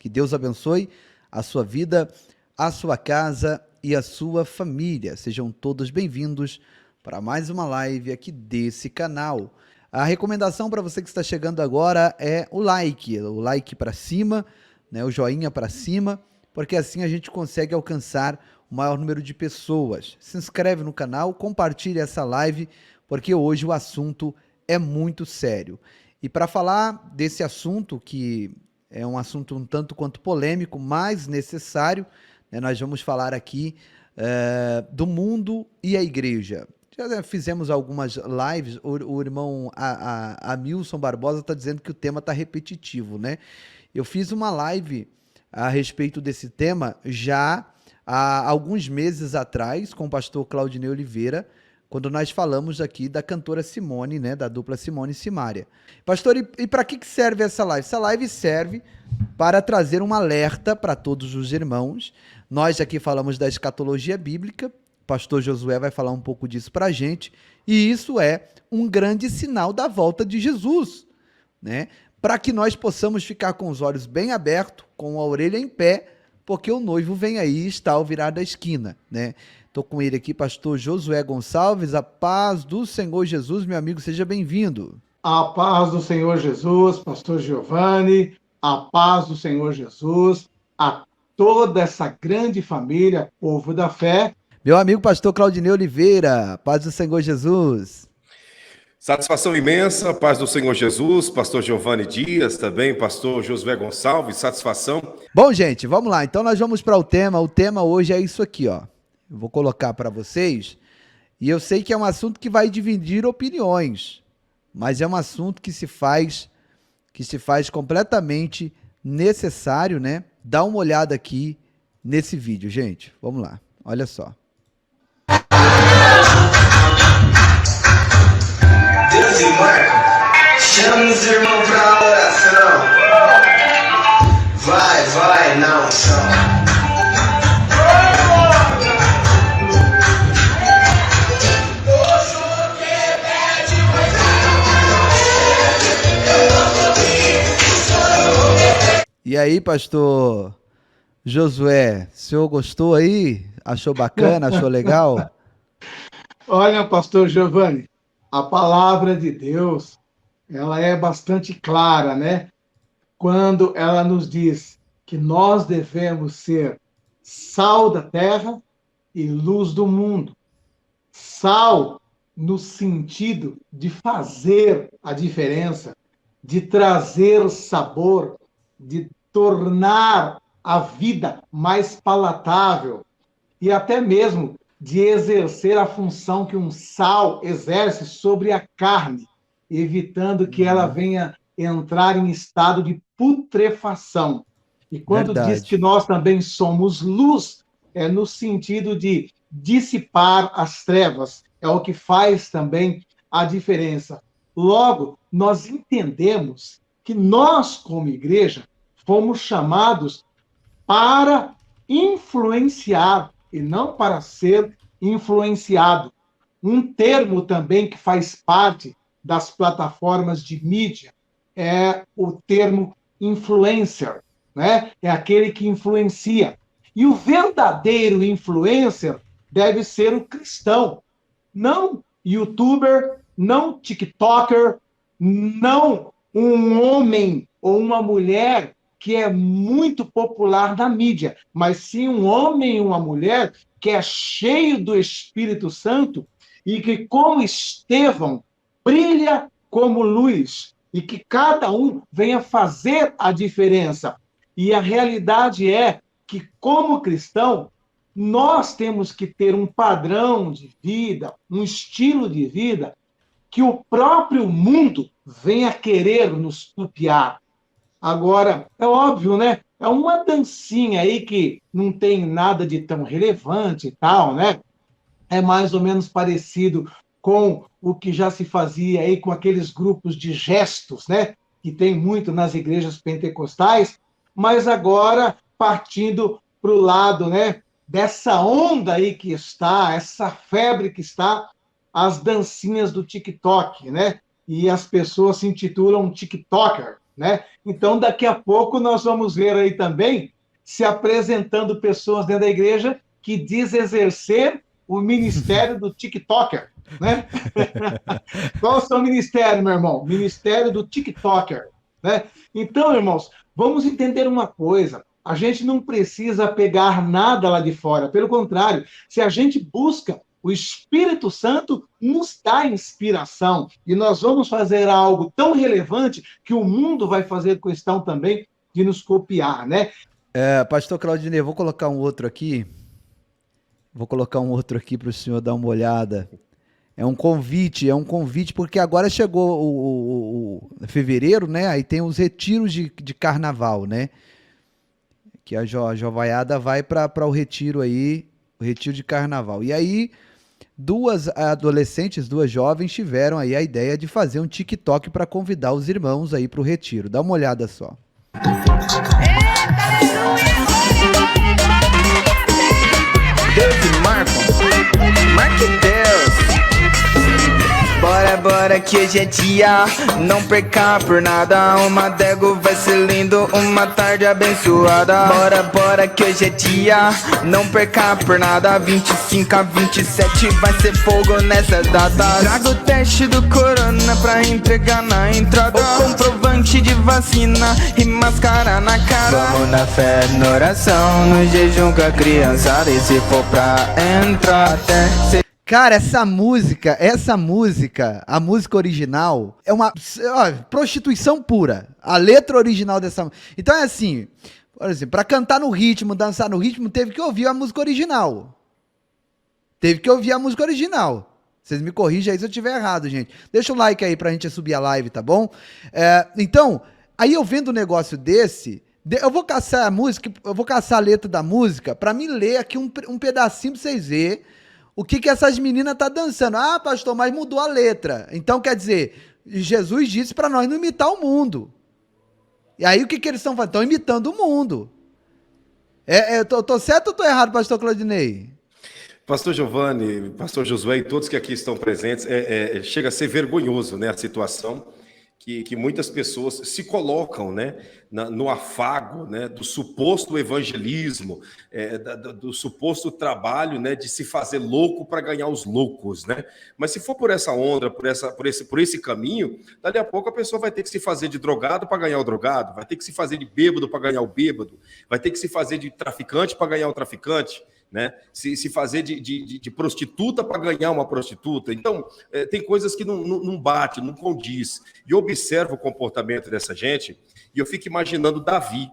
Que Deus abençoe a sua vida, a sua casa e a sua família. Sejam todos bem-vindos para mais uma live aqui desse canal. A recomendação para você que está chegando agora é o like para cima, né, o joinha para cima, porque assim a gente consegue alcançar o maior número de pessoas. Se inscreve no canal, compartilhe essa live, porque hoje o assunto é muito sério. E para falar desse assunto, que é um assunto um tanto quanto polêmico, mas necessário, né, nós vamos falar aqui do mundo e a igreja. Já fizemos algumas lives, o irmão Amilson Barbosa está dizendo que o tema está repetitivo, né? Eu fiz uma live a respeito desse tema já há alguns meses atrás com o pastor Claudinei Oliveira, quando nós falamos aqui da cantora Simone, né, da dupla Simone e Simária. Pastor, e para que serve essa live? Essa live serve para trazer um alerta para todos os irmãos. Nós aqui falamos da escatologia bíblica, o pastor Josué vai falar um pouco disso para a gente, e isso é um grande sinal da volta de Jesus, né? Para que nós possamos ficar com os olhos bem abertos, com a orelha em pé, porque o noivo vem aí e está ao virar da esquina, né? Estou com ele aqui, pastor Josué Gonçalves. A paz do Senhor Jesus, meu amigo, seja bem-vindo. A paz do Senhor Jesus, pastor Giovanni, a paz do Senhor Jesus, a toda essa grande família, povo da fé. Meu amigo pastor Claudinei Oliveira, paz do Senhor Jesus. Satisfação imensa, paz do Senhor Jesus, pastor Giovanni Dias, também pastor Josué Gonçalves, satisfação. Bom, gente, vamos lá, então nós vamos para o tema hoje é isso aqui, ó. Eu vou colocar para vocês, e eu sei que é um assunto que vai dividir opiniões, mas é um assunto que se faz completamente necessário, né? Dá uma olhada aqui nesse vídeo, gente, vamos lá, olha só. Deus e Marco, chama os irmãos pra oração. Vai, na unção. E aí, pastor Josué, o senhor gostou aí? Achou bacana? Achou legal? Olha, pastor Giovanni, a palavra de Deus, ela é bastante clara, né? Quando ela nos diz que nós devemos ser sal da terra e luz do mundo. Sal no sentido de fazer a diferença, de trazer sabor, de tornar a vida mais palatável e até mesmo de exercer a função que um sal exerce sobre a carne, evitando que ela venha entrar em estado de putrefação. E quando diz que nós também somos luz, é no sentido de dissipar as trevas, é o que faz também a diferença. Logo, nós entendemos que nós, como igreja, fomos chamados para influenciar e não para ser influenciado. Um termo também que faz parte das plataformas de mídia é o termo influencer, né? É aquele que influencia. E o verdadeiro influencer deve ser o cristão, não youtuber, não tiktoker, não um homem ou uma mulher que é muito popular na mídia, mas sim um homem e uma mulher que é cheio do Espírito Santo e que, como Estevão, brilha como luz e que cada um venha fazer a diferença. E a realidade é que, como cristão, nós temos que ter um padrão de vida, um estilo de vida que o próprio mundo venha querer nos copiar. Agora, é óbvio, né? É uma dancinha aí que não tem nada de tão relevante e tal, né? É mais ou menos parecido com o que já se fazia aí com aqueles grupos de gestos, né? Que tem muito nas igrejas pentecostais, mas agora partindo para o lado, né? Dessa onda aí que está, essa febre que está, as dancinhas do TikTok, né? E as pessoas se intitulam TikToker. né? Então, daqui a pouco nós vamos ver aí também se apresentando pessoas dentro da igreja que diz exercer o ministério do TikToker, né? Qual é o seu ministério, meu irmão? Ministério do TikToker, né? Então, irmãos, vamos entender uma coisa. A gente não precisa pegar nada lá de fora. Pelo contrário, se a gente busca, o Espírito Santo nos dá inspiração. E nós vamos fazer algo tão relevante que o mundo vai fazer questão também de nos copiar, né? Pastor Claudinei, vou colocar um outro aqui. Vou colocar um outro aqui para o senhor dar uma olhada. É um convite, porque agora chegou o fevereiro, né? Aí tem os retiros de carnaval, né? Que a jovaiada vai para o retiro aí, o retiro de carnaval. E aí, duas adolescentes, duas jovens, tiveram aí a ideia de fazer um TikTok para convidar os irmãos aí para o retiro. Dá uma olhada só. Deus e marque Deus. Bora, bora que hoje é dia, não perca por nada. Uma dego vai ser lindo, uma tarde abençoada. Bora, bora que hoje é dia, não perca por nada. 25 a 27 vai ser fogo nessa data. Traga o teste do corona pra entregar na entrada. O comprovante de vacina e máscara na cara. Vamos na fé, na oração, no jejum com a criançada. E se for pra entrar até ser... Cara, essa música, a música original, é uma prostituição pura. A letra original dessa... Então é assim, por exemplo, pra cantar no ritmo, dançar no ritmo, teve que ouvir a música original. Vocês me corrigem aí se eu estiver errado, gente. Deixa o like aí pra gente subir a live, tá bom? Então, aí eu vendo um negócio desse... Eu vou caçar a música, eu vou caçar a letra da música pra me ler aqui um pedacinho pra vocês verem o que essas meninas tá dançando. Ah, pastor, mas mudou a letra. Então, quer dizer, Jesus disse para nós não imitar o mundo. E aí, o que eles estão fazendo? Estão imitando o mundo. Tô certo ou tô errado, pastor Claudinei? Pastor Giovanni, pastor Josué e todos que aqui estão presentes, chega a ser vergonhoso, né, a situação que muitas pessoas se colocam, né, no afago, né, do suposto evangelismo, do suposto trabalho, né, de se fazer louco para ganhar os loucos, né? Mas se for por essa onda, por esse caminho, dali a pouco a pessoa vai ter que se fazer de drogado para ganhar o drogado, vai ter que se fazer de bêbado para ganhar o bêbado, vai ter que se fazer de traficante para ganhar o traficante, né? Se fazer de prostituta para ganhar uma prostituta. Então, tem coisas que não bate, não condiz. E eu observo o comportamento dessa gente e eu fico imaginando Davi.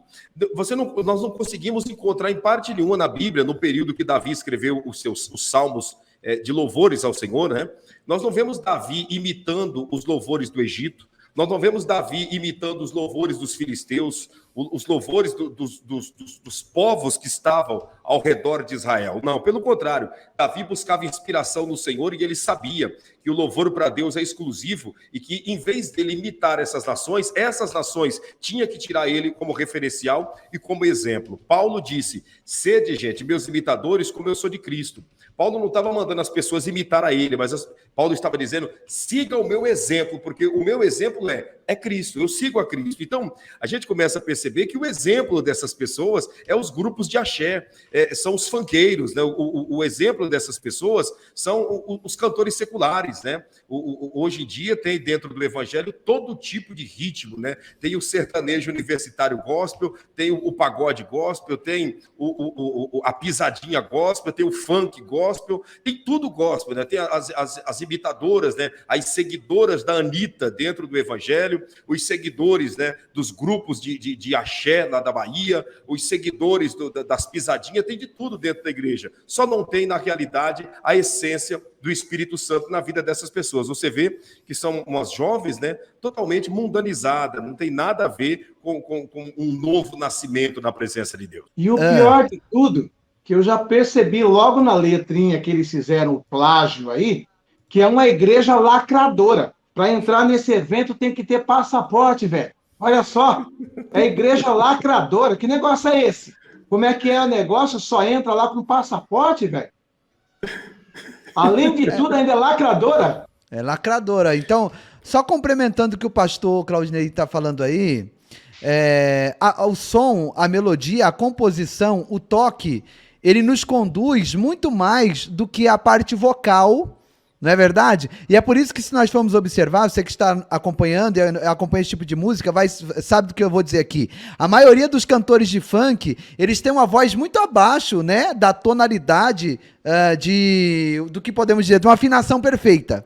Nós não conseguimos encontrar em parte nenhuma na Bíblia, no período que Davi escreveu os salmos de louvores ao Senhor, né? Nós não vemos Davi imitando os louvores do Egito, nós não vemos Davi imitando os louvores dos filisteus, os louvores dos povos que estavam ao redor de Israel. Não, pelo contrário, Davi buscava inspiração no Senhor e ele sabia que o louvor para Deus é exclusivo e que, em vez dele imitar essas nações tinha que tirar ele como referencial e como exemplo. Paulo disse, sede, gente, meus imitadores, como eu sou de Cristo. Paulo não estava mandando as pessoas imitar a ele, mas Paulo estava dizendo, siga o meu exemplo, porque o meu exemplo é Cristo, eu sigo a Cristo. Então, a gente começa a perceber que o exemplo dessas pessoas é os grupos de axé, são os funkeiros, né? O exemplo dessas pessoas são os cantores seculares, né? Hoje em dia tem dentro do evangelho todo tipo de ritmo, né? Tem o sertanejo universitário gospel, tem o pagode gospel, tem a pisadinha gospel, tem o funk gospel, tem tudo gospel, né? Tem as imitadoras, né? As seguidoras da Anitta dentro do evangelho, os seguidores, né, dos grupos de axé lá da Bahia, os seguidores das pisadinhas, tem de tudo dentro da igreja. Só não tem, na realidade, a essência do Espírito Santo na vida dessas pessoas. Você vê que são umas jovens, né, totalmente mundanizadas, não tem nada a ver com um novo nascimento na presença de Deus. E o pior de tudo, que eu já percebi logo na letrinha que eles fizeram o plágio aí, que é uma igreja lacradora. Para entrar nesse evento tem que ter passaporte, velho. Olha só, é igreja lacradora. Que negócio é esse? Como é que é o negócio? Só entra lá com passaporte, velho? Além de tudo, ainda é lacradora? É lacradora. Então, só complementando o que o pastor Claudinei está falando aí, o som, a melodia, a composição, o toque, ele nos conduz muito mais do que a parte vocal, não é verdade? E é por isso que, se nós formos observar, você que está acompanhando e acompanha esse tipo de música, sabe do que eu vou dizer aqui. A maioria dos cantores de funk, eles têm uma voz muito abaixo, né, da tonalidade do que podemos dizer, de uma afinação perfeita.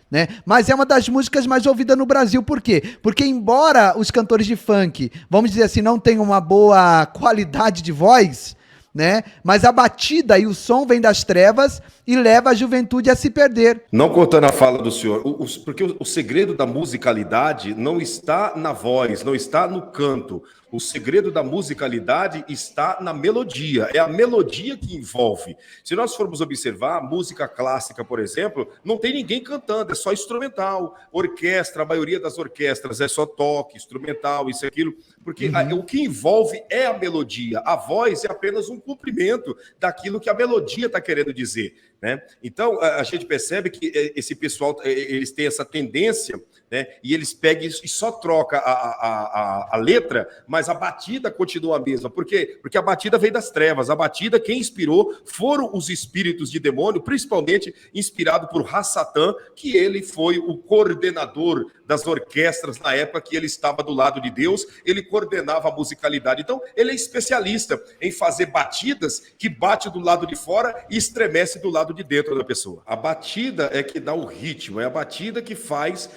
Né? Mas é uma das músicas mais ouvidas no Brasil. Por quê? Porque embora os cantores de funk, vamos dizer assim, não tenham uma boa qualidade de voz, né? Mas a batida e o som vem das trevas e leva a juventude a se perder. Não cortando a fala do senhor, porque o segredo da musicalidade não está na voz, não está no canto. O segredo da musicalidade está na melodia. É a melodia que envolve. Se nós formos observar, a música clássica, por exemplo, não tem ninguém cantando, é só instrumental. Orquestra, a maioria das orquestras é só toque, instrumental, isso e aquilo. Porque o que envolve é a melodia. A voz é apenas um cumprimento daquilo que a melodia está querendo dizer. Né? Então, a gente percebe que esse pessoal, eles têm essa tendência, né? E eles pegam e só trocam a letra, mas a batida continua a mesma. Por quê? Porque a batida veio das trevas. A batida, quem inspirou foram os espíritos de demônio, principalmente inspirado por Hassatan, que ele foi o coordenador das orquestras na época que ele estava do lado de Deus, ele coordenava a musicalidade. Então, ele é especialista em fazer batidas que bate do lado de fora e estremece do lado de dentro da pessoa. A batida é que dá o ritmo, é a batida que faz...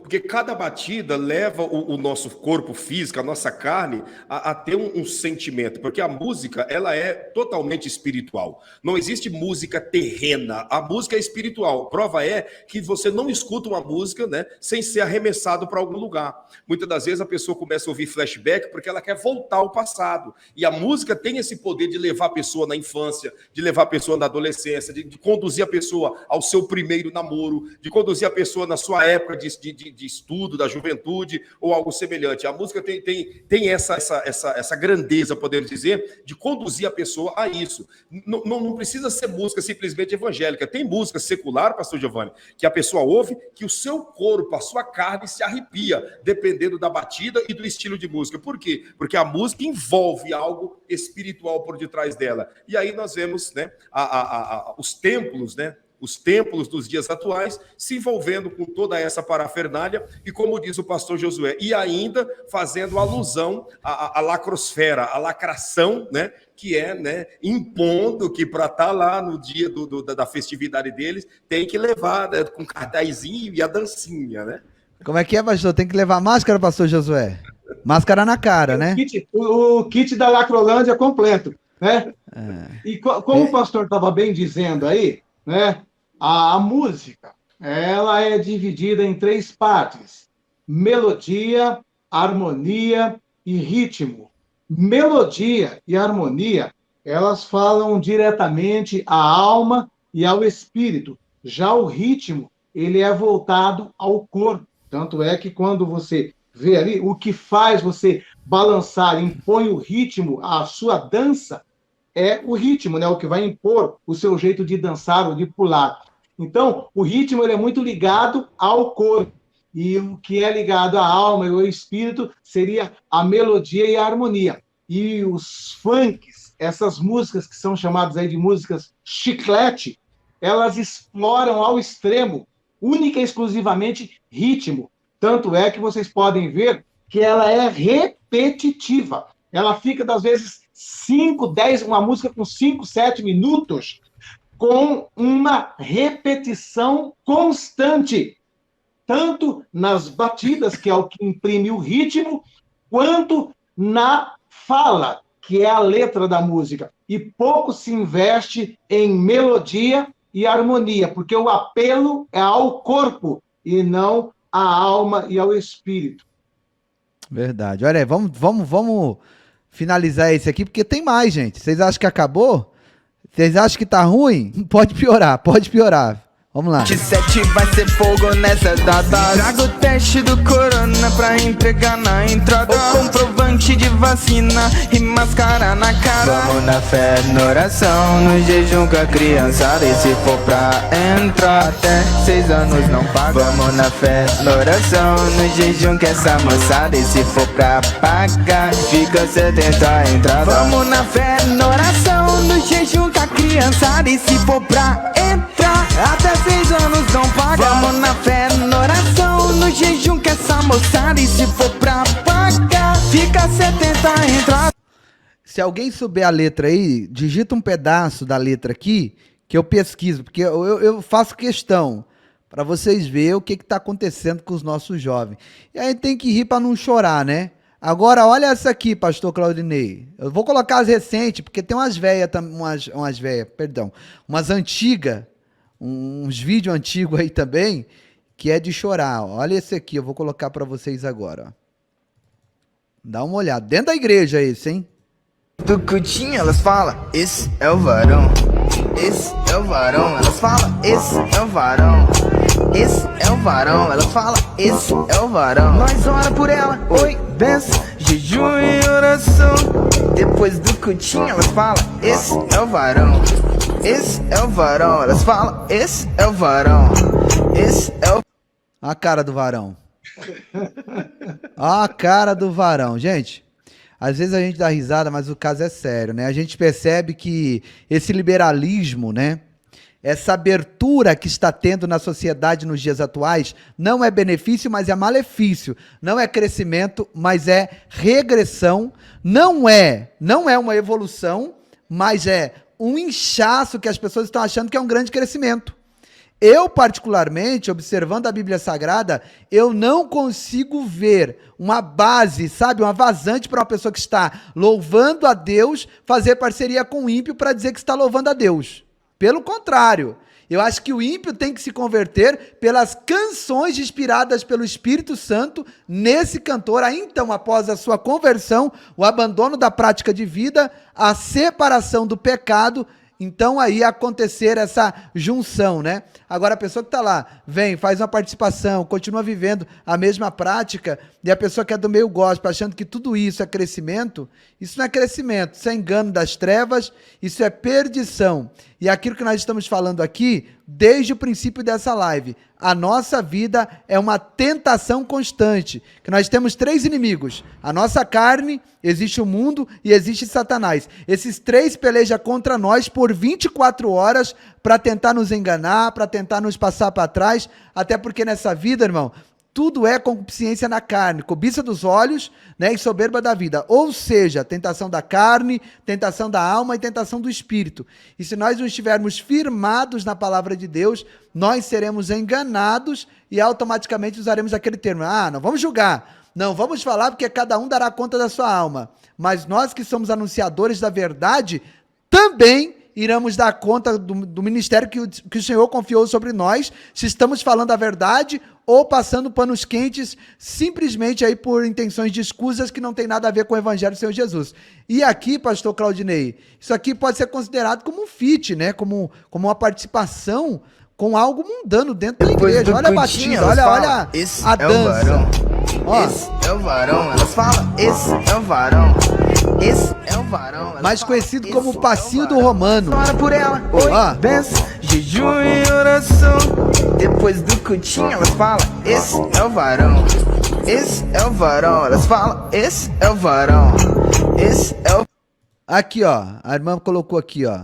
Porque cada batida leva o nosso corpo físico, a nossa carne, a ter um sentimento. Porque a música, ela é totalmente espiritual. Não existe música terrena. A música é espiritual. Prova é que você não escuta uma música, né, sem ser arremessado para algum lugar. Muitas das vezes a pessoa começa a ouvir flashback porque ela quer voltar ao passado. E a música tem esse poder de levar a pessoa na infância, de levar a pessoa na adolescência, de conduzir a pessoa ao seu primeiro namoro, de conduzir a pessoa na sua época de estudo, da juventude, ou algo semelhante. A música tem essa grandeza, podemos dizer, de conduzir a pessoa a isso. Não precisa ser música simplesmente evangélica. Tem música secular, pastor Giovanni, que a pessoa ouve, que o seu corpo, a sua carne se arrepia, dependendo da batida e do estilo de música. Por quê? Porque a música envolve algo espiritual por detrás dela. E aí nós vemos, né, os templos, né? Os templos dos dias atuais se envolvendo com toda essa parafernália e, como diz o pastor Josué, e ainda fazendo alusão à lacrosfera, à lacração, né, que é, né, impondo que para estar lá no dia da festividade deles tem que levar, né, com cartazinho e a dancinha, né? Como é que é, pastor? Tem que levar máscara, pastor Josué? Máscara na cara, né? O kit da Lacrolândia completo, né? E como o pastor estava bem dizendo aí, né? A música, ela é dividida em 3 partes: melodia, harmonia e ritmo. Melodia e harmonia, elas falam diretamente à alma e ao espírito. Já o ritmo, ele é voltado ao corpo. Tanto é que quando você vê ali, o que faz você balançar, impõe o ritmo à sua dança, é o ritmo, né? O que vai impor o seu jeito de dançar ou de pular. Então, o ritmo ele é muito ligado ao corpo. E o que é ligado à alma e ao espírito seria a melodia e a harmonia. E os funks, essas músicas que são chamadas aí de músicas chiclete, elas exploram ao extremo, única e exclusivamente ritmo. Tanto é que vocês podem ver que ela é repetitiva. Ela fica, às vezes, 5, 10, uma música com 5, 7 minutos, com uma repetição constante, tanto nas batidas, que é o que imprime o ritmo, quanto na fala, que é a letra da música. E pouco se investe em melodia e harmonia, porque o apelo é ao corpo e não à alma e ao espírito. Verdade. Olha aí, vamos finalizar esse aqui, porque tem mais, gente. Vocês acham que acabou? Vocês acham que tá ruim? Pode piorar, pode piorar. Vamos lá. 27 vai ser fogo nessa data. Traga o teste do corona pra entregar na entrada. O comprovante de vacina e máscara na cara. Vamos na fé, na oração, no jejum com a criançada. E se for pra entrar, até 6 anos não paga. Vamos na fé, na oração, no jejum com essa moçada. E se for pra pagar, fica 70 a entrada. Vamos na fé, na oração, no jejum com a criançada. E se for pra entrar, até 6 anos não paga. Vamos na fé, na oração, no jejum que essa moçada. E se for pra pagar, fica 70 a entrada. Se alguém souber a letra aí, digita um pedaço da letra aqui, que eu pesquiso, porque eu faço questão para vocês verem o que está acontecendo com os nossos jovens. E aí tem que rir para não chorar, né? Agora, olha essa aqui, pastor Claudinei. Eu vou colocar as recentes, porque tem umas velhas, umas antigas, uns vídeos antigos aí também, que é de chorar. Olha esse aqui, eu vou colocar para vocês agora. Ó. Dá uma olhada. Dentro da igreja esse, hein? Do cutinho elas falam, esse é o varão. Esse é o varão. Elas falam, esse é o varão. Esse é o varão. Elas falam, esse é o varão. Nós ora por ela, oi, benção, jejum e oração. Depois do cutinho elas falam, esse é o varão. Esse é o varão. Elas falam, esse é o varão. Esse é o... A cara do varão. A cara do varão. Gente, às vezes a gente dá risada, mas o caso é sério, né? A gente percebe que esse liberalismo, né? Essa abertura que está tendo na sociedade nos dias atuais não é benefício, mas é malefício. Não é crescimento, mas é regressão. Não é uma evolução, mas é um inchaço que as pessoas estão achando que é um grande crescimento. Eu, particularmente, observando a Bíblia Sagrada, eu não consigo ver uma base, sabe, uma vazante para uma pessoa que está louvando a Deus, fazer parceria com o ímpio para dizer que está louvando a Deus. Pelo contrário, eu acho que o ímpio tem que se converter pelas canções inspiradas pelo Espírito Santo nesse cantor. Aí, então, após a sua conversão, o abandono da prática de vida, a separação do pecado, então aí acontecer essa junção, né? Agora a pessoa que está lá, vem, faz uma participação, continua vivendo a mesma prática, e a pessoa que é do meio gospel, achando que tudo isso é crescimento, isso não é crescimento, isso é engano das trevas, isso é perdição. E aquilo que nós estamos falando aqui, desde o princípio dessa live, a nossa vida é uma tentação constante, que nós temos 3 inimigos, a nossa carne, existe o mundo e existe Satanás. Esses 3 pelejam contra nós por 24 horas para tentar nos enganar, para tentar nos passar para trás, até porque nessa vida, irmão, tudo é concupiscência na carne, cobiça dos olhos, né, e soberba da vida. Ou seja, tentação da carne, tentação da alma e tentação do espírito. E se nós não estivermos firmados na palavra de Deus, nós seremos enganados e automaticamente usaremos aquele termo. Não vamos julgar, não vamos falar porque cada um dará conta da sua alma. Mas nós que somos anunciadores da verdade, também iremos dar conta do ministério que o Senhor confiou sobre nós, se estamos falando a verdade ou passando panos quentes simplesmente aí por intenções de escusas que não tem nada a ver com o Evangelho do Senhor Jesus. E aqui, pastor Claudinei, isso aqui pode ser considerado como um feat, né? Como uma participação com algo mundano dentro da igreja. Olha a batida, olha a dança. Esse é o varão, elas falam, esse é o varão. Esse é o varão. Mais conhecido como o passinho do romano. Ora por ela, oi, benção, jejum e oração. Depois do cutinho elas falam, esse é o varão. Esse é o varão. Elas falam, esse é o varão. Esse é o... Aqui, ó, a irmã colocou aqui, ó.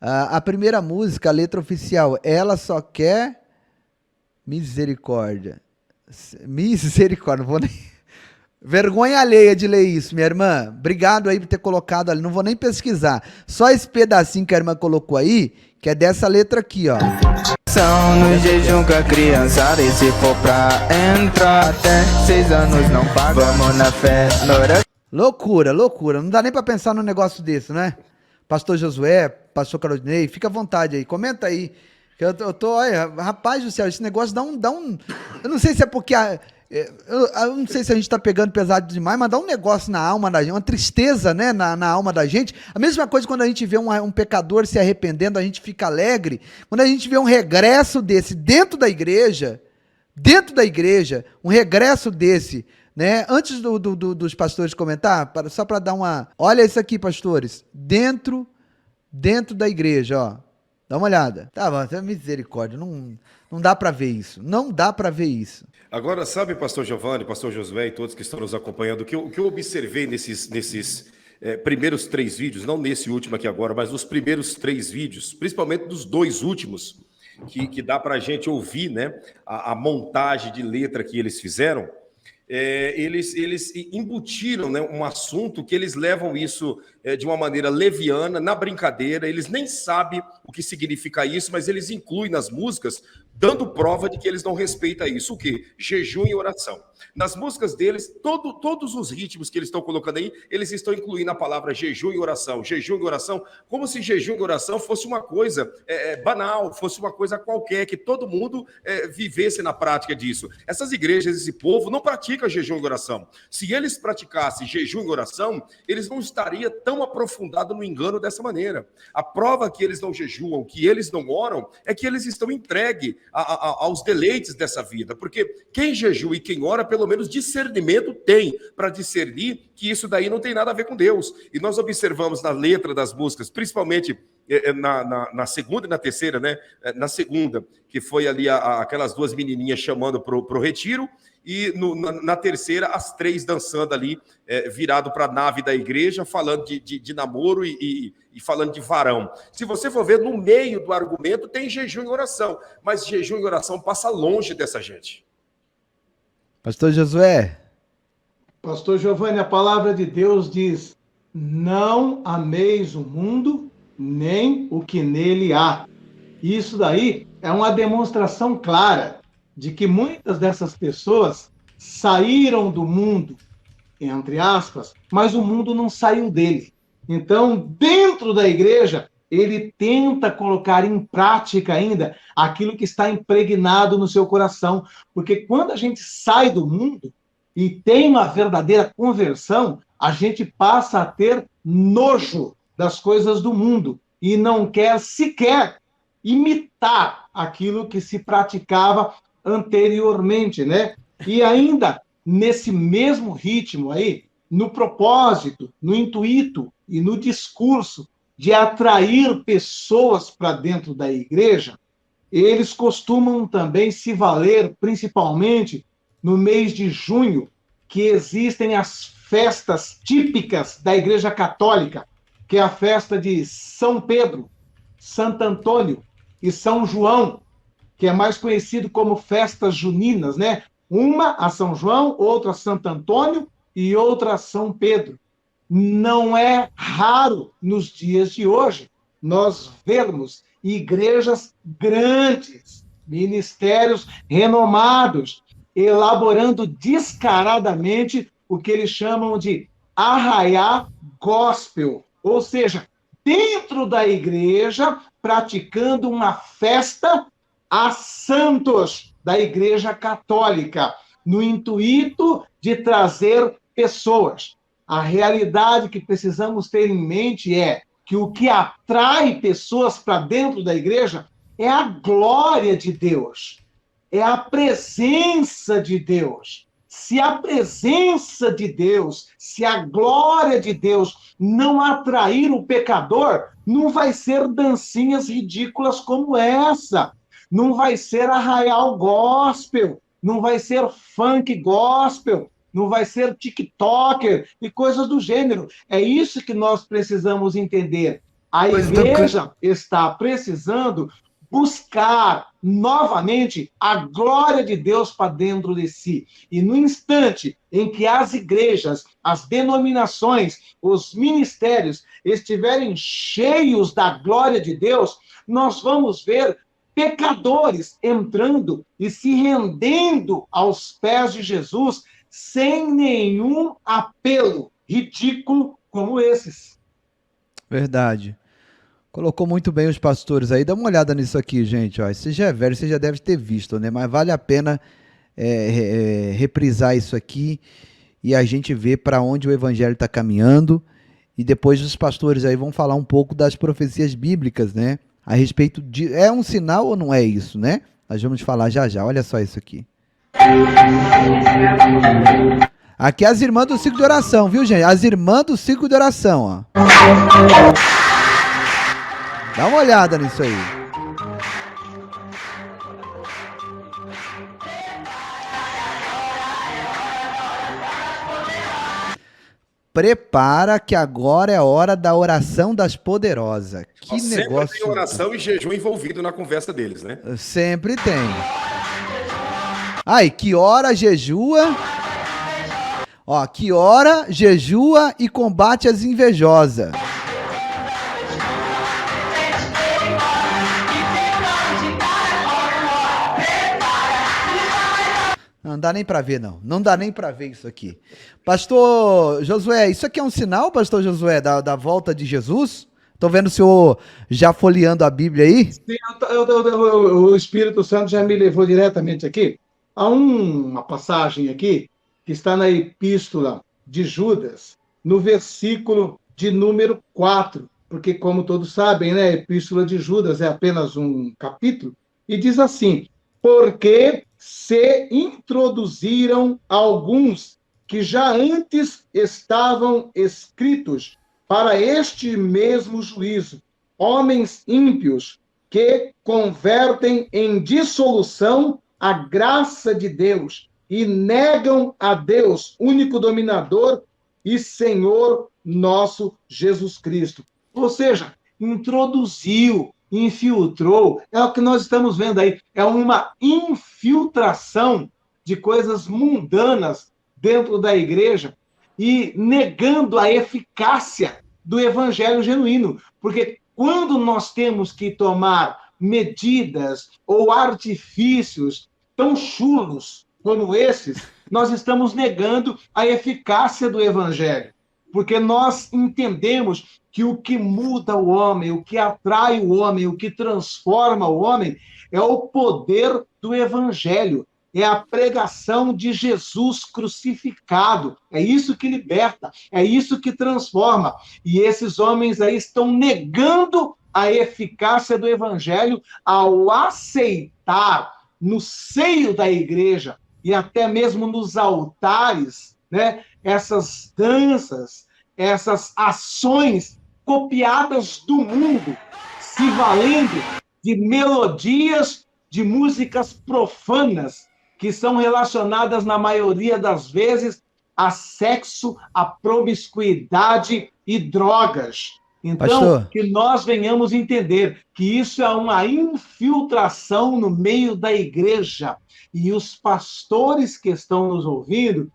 A primeira música, a letra oficial, ela só quer misericórdia. Misericórdia, não vou nem... Vergonha alheia de ler isso, minha irmã. Obrigado aí por ter colocado ali. Não vou nem pesquisar. Só esse pedacinho que a irmã colocou aí, que é dessa letra aqui, ó. No jejum com a criançada. E se for pra entrar, até 6 anos não paga. Vamos na fé, na oração. Loucura, loucura. Não dá nem pra pensar num negócio desse, né? Pastor Josué, pastor Claudinei, fica à vontade aí. Comenta aí. Eu tô, olha, rapaz do céu, esse negócio dá um... Eu não sei se é porque... Eu não sei se a gente está pegando pesado demais, mas dá um negócio na alma da gente, uma tristeza, né, na alma da gente. A mesma coisa quando a gente vê um pecador se arrependendo, a gente fica alegre. Quando a gente vê um regresso desse dentro da igreja, um regresso desse, né? Antes dos pastores comentar, só para dar uma... Olha isso aqui, pastores. Dentro da igreja, ó. Dá uma olhada. Tá bom, misericórdia. Não dá para ver isso. Não dá para ver isso. Agora, sabe, pastor Giovanni, pastor Josué e todos que estão nos acompanhando, o que eu observei nesses primeiros 3 vídeos, não nesse último aqui agora, mas nos primeiros 3 vídeos, principalmente dos 2 últimos, que dá para a gente ouvir, né, a montagem de letra que eles fizeram, eles embutiram, né, um assunto que eles levam isso de uma maneira leviana, na brincadeira, eles nem sabem o que significa isso, mas eles incluem nas músicas, dando prova de que eles não respeitam isso. O quê? Jejum e oração. Nas músicas deles, todos os ritmos que eles estão colocando aí, eles estão incluindo a palavra jejum e oração, como se jejum e oração fosse uma coisa banal, fosse uma coisa qualquer, que todo mundo vivesse na prática disso. Essas igrejas, esse povo, não pratica jejum e oração. Se eles praticassem jejum e oração, eles não estariam tão aprofundados no engano dessa maneira. A prova que eles não jejuam, que eles não oram, é que eles estão entregues aos deleites dessa vida, porque quem jejua e quem ora, pelo menos discernimento tem para discernir que isso daí não tem nada a ver com Deus. E nós observamos na letra das músicas, principalmente na segunda e na terceira, né? Na segunda, que foi ali aquelas 2 menininhas chamando para o retiro, e na terceira, as 3 dançando ali, virado para a nave da igreja, falando de namoro e falando de varão. Se você for ver, no meio do argumento tem jejum e oração, mas jejum e oração passa longe dessa gente. Pastor Josué. Pastor Giovanni, a palavra de Deus diz: não ameis o mundo, nem o que nele há. Isso daí é uma demonstração clara de que muitas dessas pessoas saíram do mundo, entre aspas, mas o mundo não saiu dele. Então, dentro da igreja, ele tenta colocar em prática ainda aquilo que está impregnado no seu coração. Porque quando a gente sai do mundo e tem uma verdadeira conversão, a gente passa a ter nojo das coisas do mundo e não quer sequer imitar aquilo que se praticava anteriormente, né? E ainda, nesse mesmo ritmo aí, no propósito, no intuito e no discurso de atrair pessoas para dentro da igreja, eles costumam também se valer, principalmente no mês de junho, que existem as festas típicas da Igreja Católica, que é a festa de São Pedro, Santo Antônio e São João, que é mais conhecido como festas juninas, né? Uma a São João, outra a Santo Antônio e outra a São Pedro. Não é raro, nos dias de hoje, nós vermos igrejas grandes, ministérios renomados, elaborando descaradamente o que eles chamam de arraiá gospel, ou seja, dentro da igreja, praticando uma festa a santos da Igreja Católica, no intuito de trazer pessoas. A realidade que precisamos ter em mente é que o que atrai pessoas para dentro da igreja é a glória de Deus, é a presença de Deus. Se a presença de Deus, se a glória de Deus não atrair o pecador, não vai ser dancinhas ridículas como essa, não vai ser arraial gospel, não vai ser funk gospel, não vai ser tiktoker e coisas do gênero. É isso que nós precisamos entender. A igreja está precisando buscar novamente a glória de Deus para dentro de si. E no instante em que as igrejas, as denominações, os ministérios estiverem cheios da glória de Deus, nós vamos ver pecadores entrando e se rendendo aos pés de Jesus sem nenhum apelo ridículo como esses. Verdade. Colocou muito bem os pastores aí. Dá uma olhada nisso aqui, gente. Ó, esse já é velho, você já deve ter visto, né? Mas vale a pena reprisar isso aqui e a gente ver para onde o evangelho está caminhando. E depois os pastores aí vão falar um pouco das profecias bíblicas, né? A respeito de... É um sinal ou não é isso, né? Nós vamos falar já já. Olha só isso aqui. Aqui é as irmãs do ciclo de oração, viu, gente? As irmãs do ciclo de oração, ó. Dá uma olhada nisso aí. Prepara que agora é a hora da oração das poderosas. Que negócio. Sempre tem oração e jejum envolvido na conversa deles, né? Sempre tem. Ai, que hora jejua? Ó, que hora jejua e combate as invejosas. Não dá nem pra ver, não. Não dá nem pra ver isso aqui. Pastor Josué, isso aqui é um sinal, pastor Josué, da volta de Jesus? Tô vendo o senhor já folheando a Bíblia aí. Sim, o Espírito Santo já me levou diretamente aqui. Há uma passagem aqui que está na Epístola de Judas, no versículo de número 4, porque, como todos sabem, né, a Epístola de Judas é apenas um capítulo, e diz assim: porque se introduziram alguns que já antes estavam escritos para este mesmo juízo, homens ímpios que convertem em dissolução a graça de Deus e negam a Deus, único dominador e Senhor nosso Jesus Cristo. Ou seja, introduziu, infiltrou, é o que nós estamos vendo aí, é uma infiltração de coisas mundanas dentro da igreja e negando a eficácia do evangelho genuíno, porque quando nós temos que tomar medidas ou artifícios tão chulos como esses, nós estamos negando a eficácia do evangelho, porque nós entendemos que o que muda o homem, o que atrai o homem, o que transforma o homem é o poder do evangelho, é a pregação de Jesus crucificado, é isso que liberta, é isso que transforma, e esses homens aí estão negando a eficácia do evangelho ao aceitar no seio da igreja e até mesmo nos altares, né, essas danças, essas ações copiadas do mundo, se valendo de melodias de músicas profanas que são relacionadas, na maioria das vezes, a sexo, a promiscuidade e drogas. Então, pastor, que nós venhamos entender que isso é uma infiltração no meio da igreja. E os pastores que estão nos ouvindo,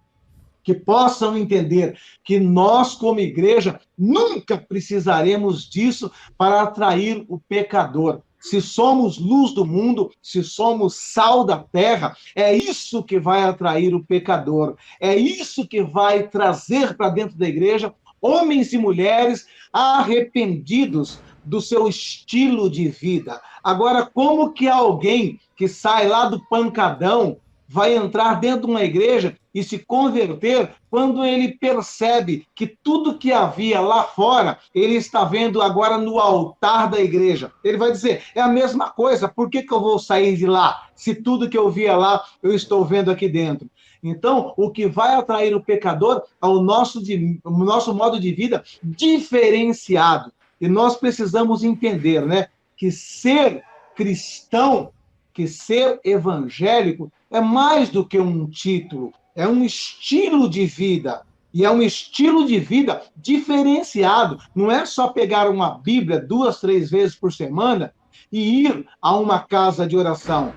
que possam entender que nós, como igreja, nunca precisaremos disso para atrair o pecador. Se somos luz do mundo, se somos sal da terra, é isso que vai atrair o pecador. É isso que vai trazer para dentro da igreja homens e mulheres arrependidos do seu estilo de vida. Agora, como que alguém que sai lá do pancadão vai entrar dentro de uma igreja e se converter quando ele percebe que tudo que havia lá fora, ele está vendo agora no altar da igreja? Ele vai dizer, é a mesma coisa, por que eu vou sair de lá, se tudo que eu via lá, eu estou vendo aqui dentro? Então, o que vai atrair o pecador é o nosso modo de vida diferenciado. E nós precisamos entender, né, que ser cristão, que ser evangélico, é mais do que um título, é um estilo de vida. E é um estilo de vida diferenciado. Não é só pegar uma Bíblia 2, 3 vezes por semana e ir a uma casa de oração.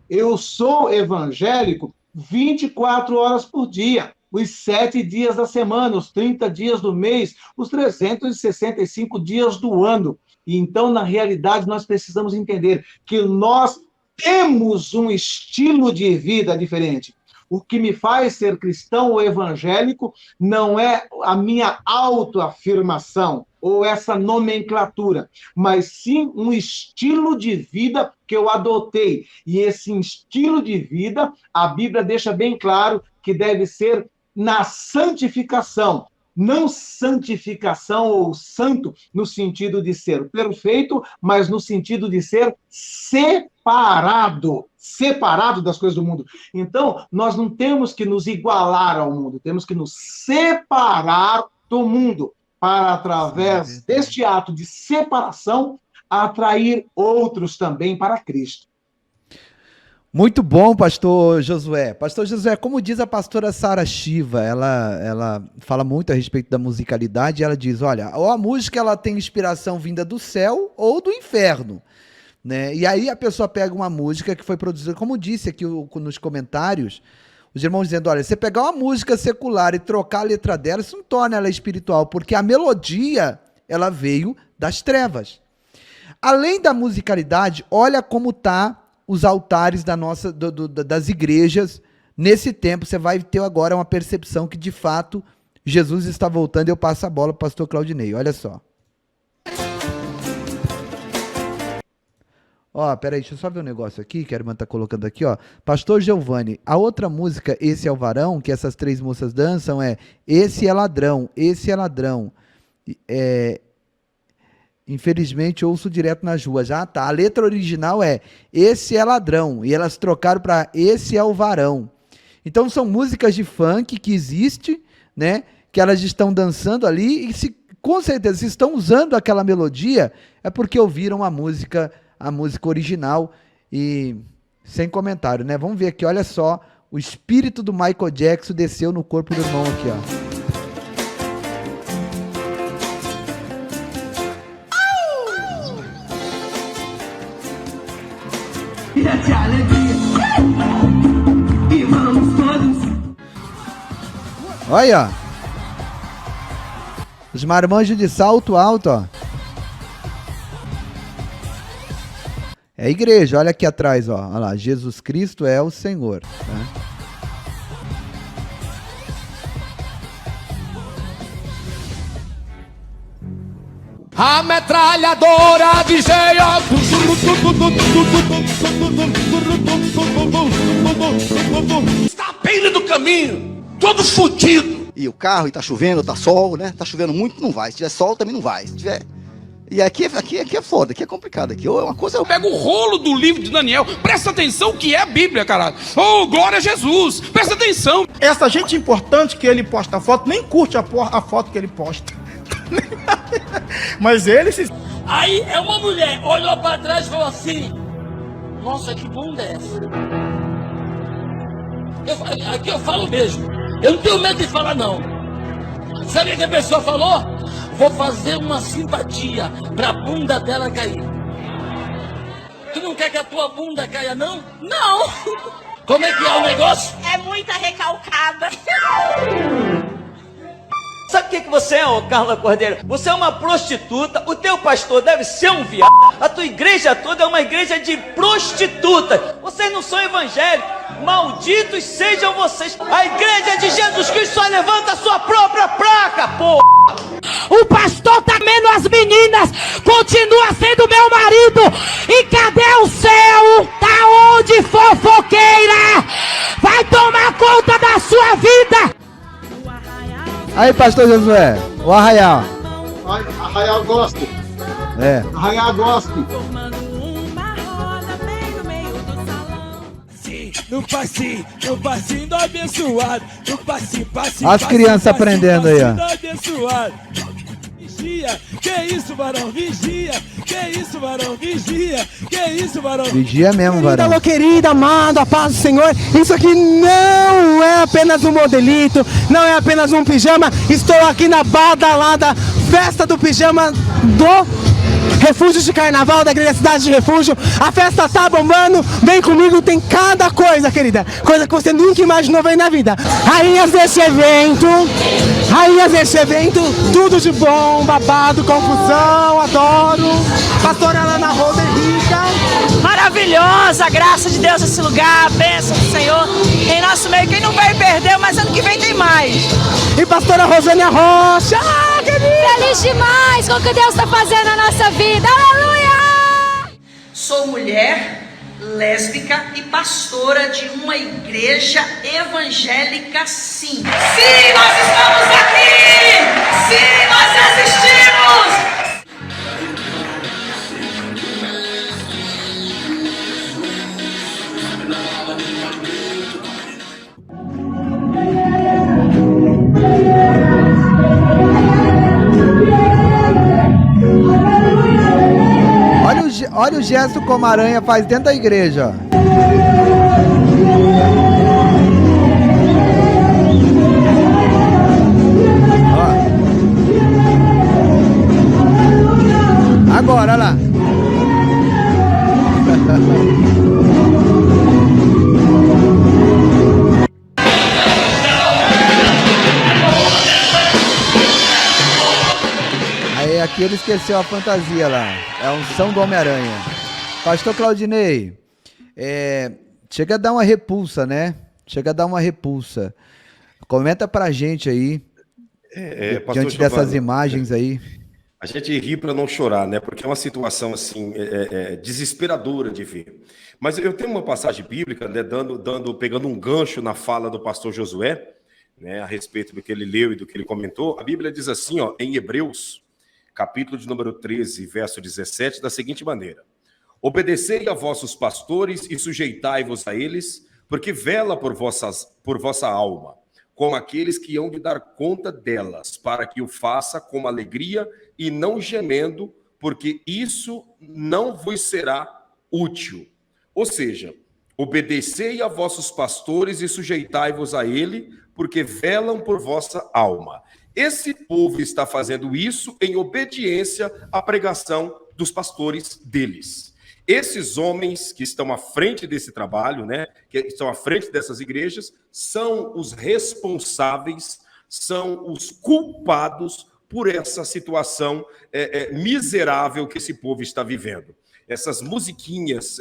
Eu sou evangélico 24 horas por dia, os 7 dias da semana, os 30 dias do mês, os 365 dias do ano. E então, na realidade, nós precisamos entender que nós temos um estilo de vida diferente. O que me faz ser cristão ou evangélico não é a minha autoafirmação ou essa nomenclatura, mas sim um estilo de vida que eu adotei. E esse estilo de vida, a Bíblia deixa bem claro que deve ser na santificação. Não santificação ou santo no sentido de ser perfeito, mas no sentido de ser separado das coisas do mundo. Então, nós não temos que nos igualar ao mundo, temos que nos separar do mundo, para, através deste ato de separação, atrair outros também para Cristo. Muito bom, pastor Josué. Pastor Josué, como diz a pastora Sara Shiva, ela fala muito a respeito da musicalidade, ela diz, olha, ou a música ela tem inspiração vinda do céu ou do inferno, né? E aí a pessoa pega uma música que foi produzida, como disse aqui nos comentários, os irmãos dizendo, olha, você pegar uma música secular e trocar a letra dela, isso não torna ela espiritual, porque a melodia, ela veio das trevas. Além da musicalidade, olha como tá os altares das igrejas. Nesse tempo, você vai ter agora uma percepção que, de fato, Jesus está voltando. Eu passo a bola para o pastor Claudinei. Olha só. Ó, peraí, deixa eu só ver um negócio aqui, que a irmã tá colocando aqui, ó. Pastor Giovanni, a outra música, Esse é o Varão, que essas três moças dançam, é Esse é Ladrão, Esse é Ladrão. Infelizmente, ouço direto nas ruas. Ah, tá. A letra original é Esse é Ladrão. E elas trocaram para Esse é o Varão. Então, são músicas de funk que existe, né? Que elas estão dançando ali. E com certeza, se estão usando aquela melodia, é porque ouviram a música original. E sem comentário, né? Vamos ver aqui, olha só. O espírito do Michael Jackson desceu no corpo do irmão aqui, ó. E vamos todos. Olha, os marmanjos de salto alto, ó. É a igreja, olha aqui atrás, ó. Olha lá, Jesus Cristo é o Senhor. Tá? A metralhadora de Jeová está à beira do caminho, todo fudido. E o carro, e tá chovendo, tá sol, né? Tá chovendo muito, não vai. Se tiver sol, também não vai. Se tiver... E aqui é foda, aqui é complicado. Aqui é uma coisa... Eu pego o rolo do livro de Daniel, presta atenção que é a Bíblia, caralho. Oh, glória a Jesus, presta atenção. Essa gente importante que ele posta a foto, nem curte a foto que ele posta. Mas ele se... Aí é uma mulher, olhou pra trás e falou assim: nossa, que bunda é essa? Aqui eu falo mesmo, eu não tenho medo de falar não. Sabe o que a pessoa falou? Vou fazer uma simpatia pra bunda dela cair. Tu não quer que a tua bunda caia não? Não! Como é que é o negócio? É muita recalcada. Sabe o que você é, ô Carla Cordeiro? Você é uma prostituta, o teu pastor deve ser um viado, a tua igreja toda é uma igreja de prostitutas. Vocês não são evangélicos, malditos sejam vocês. A igreja de Jesus Cristo só levanta a sua própria placa, porra! O pastor tá comendo as meninas, continua sendo meu marido. E cadê o céu? Tá onde, fofoqueira? Vai tomar conta da sua vida. Aí, pastor Josué, o Arraial. Arraial Gospel. É. Arraial Gospel. No passinho do abençoado. No passinho. As crianças aprendendo aí, ó. Vigia, que isso, varão, vigia. Que isso, varão, vigia. Que isso, varão. Vigia mesmo, varão. Alô, querida, amado, a paz do Senhor. Isso aqui não é apenas um modelito, não é apenas um pijama. Estou aqui na badalada festa do pijama do Refúgio de Carnaval da Igreja Cidade de Refúgio. A festa tá bombando, vem comigo, tem cada coisa, querida. Coisa que você nunca imaginou ver na vida. Rainhas desse evento, tudo de bom, babado, confusão, adoro. Pastora Ana Rosa Henrique. maravilhosa, a graça de Deus nesse lugar, a bênção do Senhor em nosso meio. Quem não veio perdeu, mas ano que vem tem mais. E pastora Rosânia Rocha, feliz demais com o que Deus está fazendo na nossa vida. Aleluia! Sou mulher, lésbica e pastora de uma igreja evangélica, sim. Sim, nós estamos aqui! Sim, nós existimos! Olha o gesto como a aranha faz dentro da igreja. Ó. Agora, olha lá. Aí aqui ele esqueceu a fantasia lá. É a unção do Homem-Aranha. Pastor Claudinei, chega a dar uma repulsa, né? Chega a dar uma repulsa. Comenta pra gente aí, diante dessas imagens aí. A gente ri para não chorar, né? Porque é uma situação assim desesperadora de ver. Mas eu tenho uma passagem bíblica, né, pegando um gancho na fala do pastor Josué, né, a respeito do que ele leu e do que ele comentou. A Bíblia diz assim, ó, em Hebreus, capítulo de número 13, verso 17, da seguinte maneira: obedecei a vossos pastores e sujeitai-vos a eles, porque vela por vossa alma, como aqueles que hão de dar conta delas, para que o faça com alegria e não gemendo, porque isso não vos será útil. Ou seja, obedecei a vossos pastores e sujeitai-vos a ele, porque velam por vossa alma. Esse povo está fazendo isso em obediência à pregação dos pastores deles. Esses homens que estão à frente desse trabalho, né, que estão à frente dessas igrejas, são os responsáveis, são os culpados por essa situação miserável que esse povo está vivendo. Essas musiquinhas,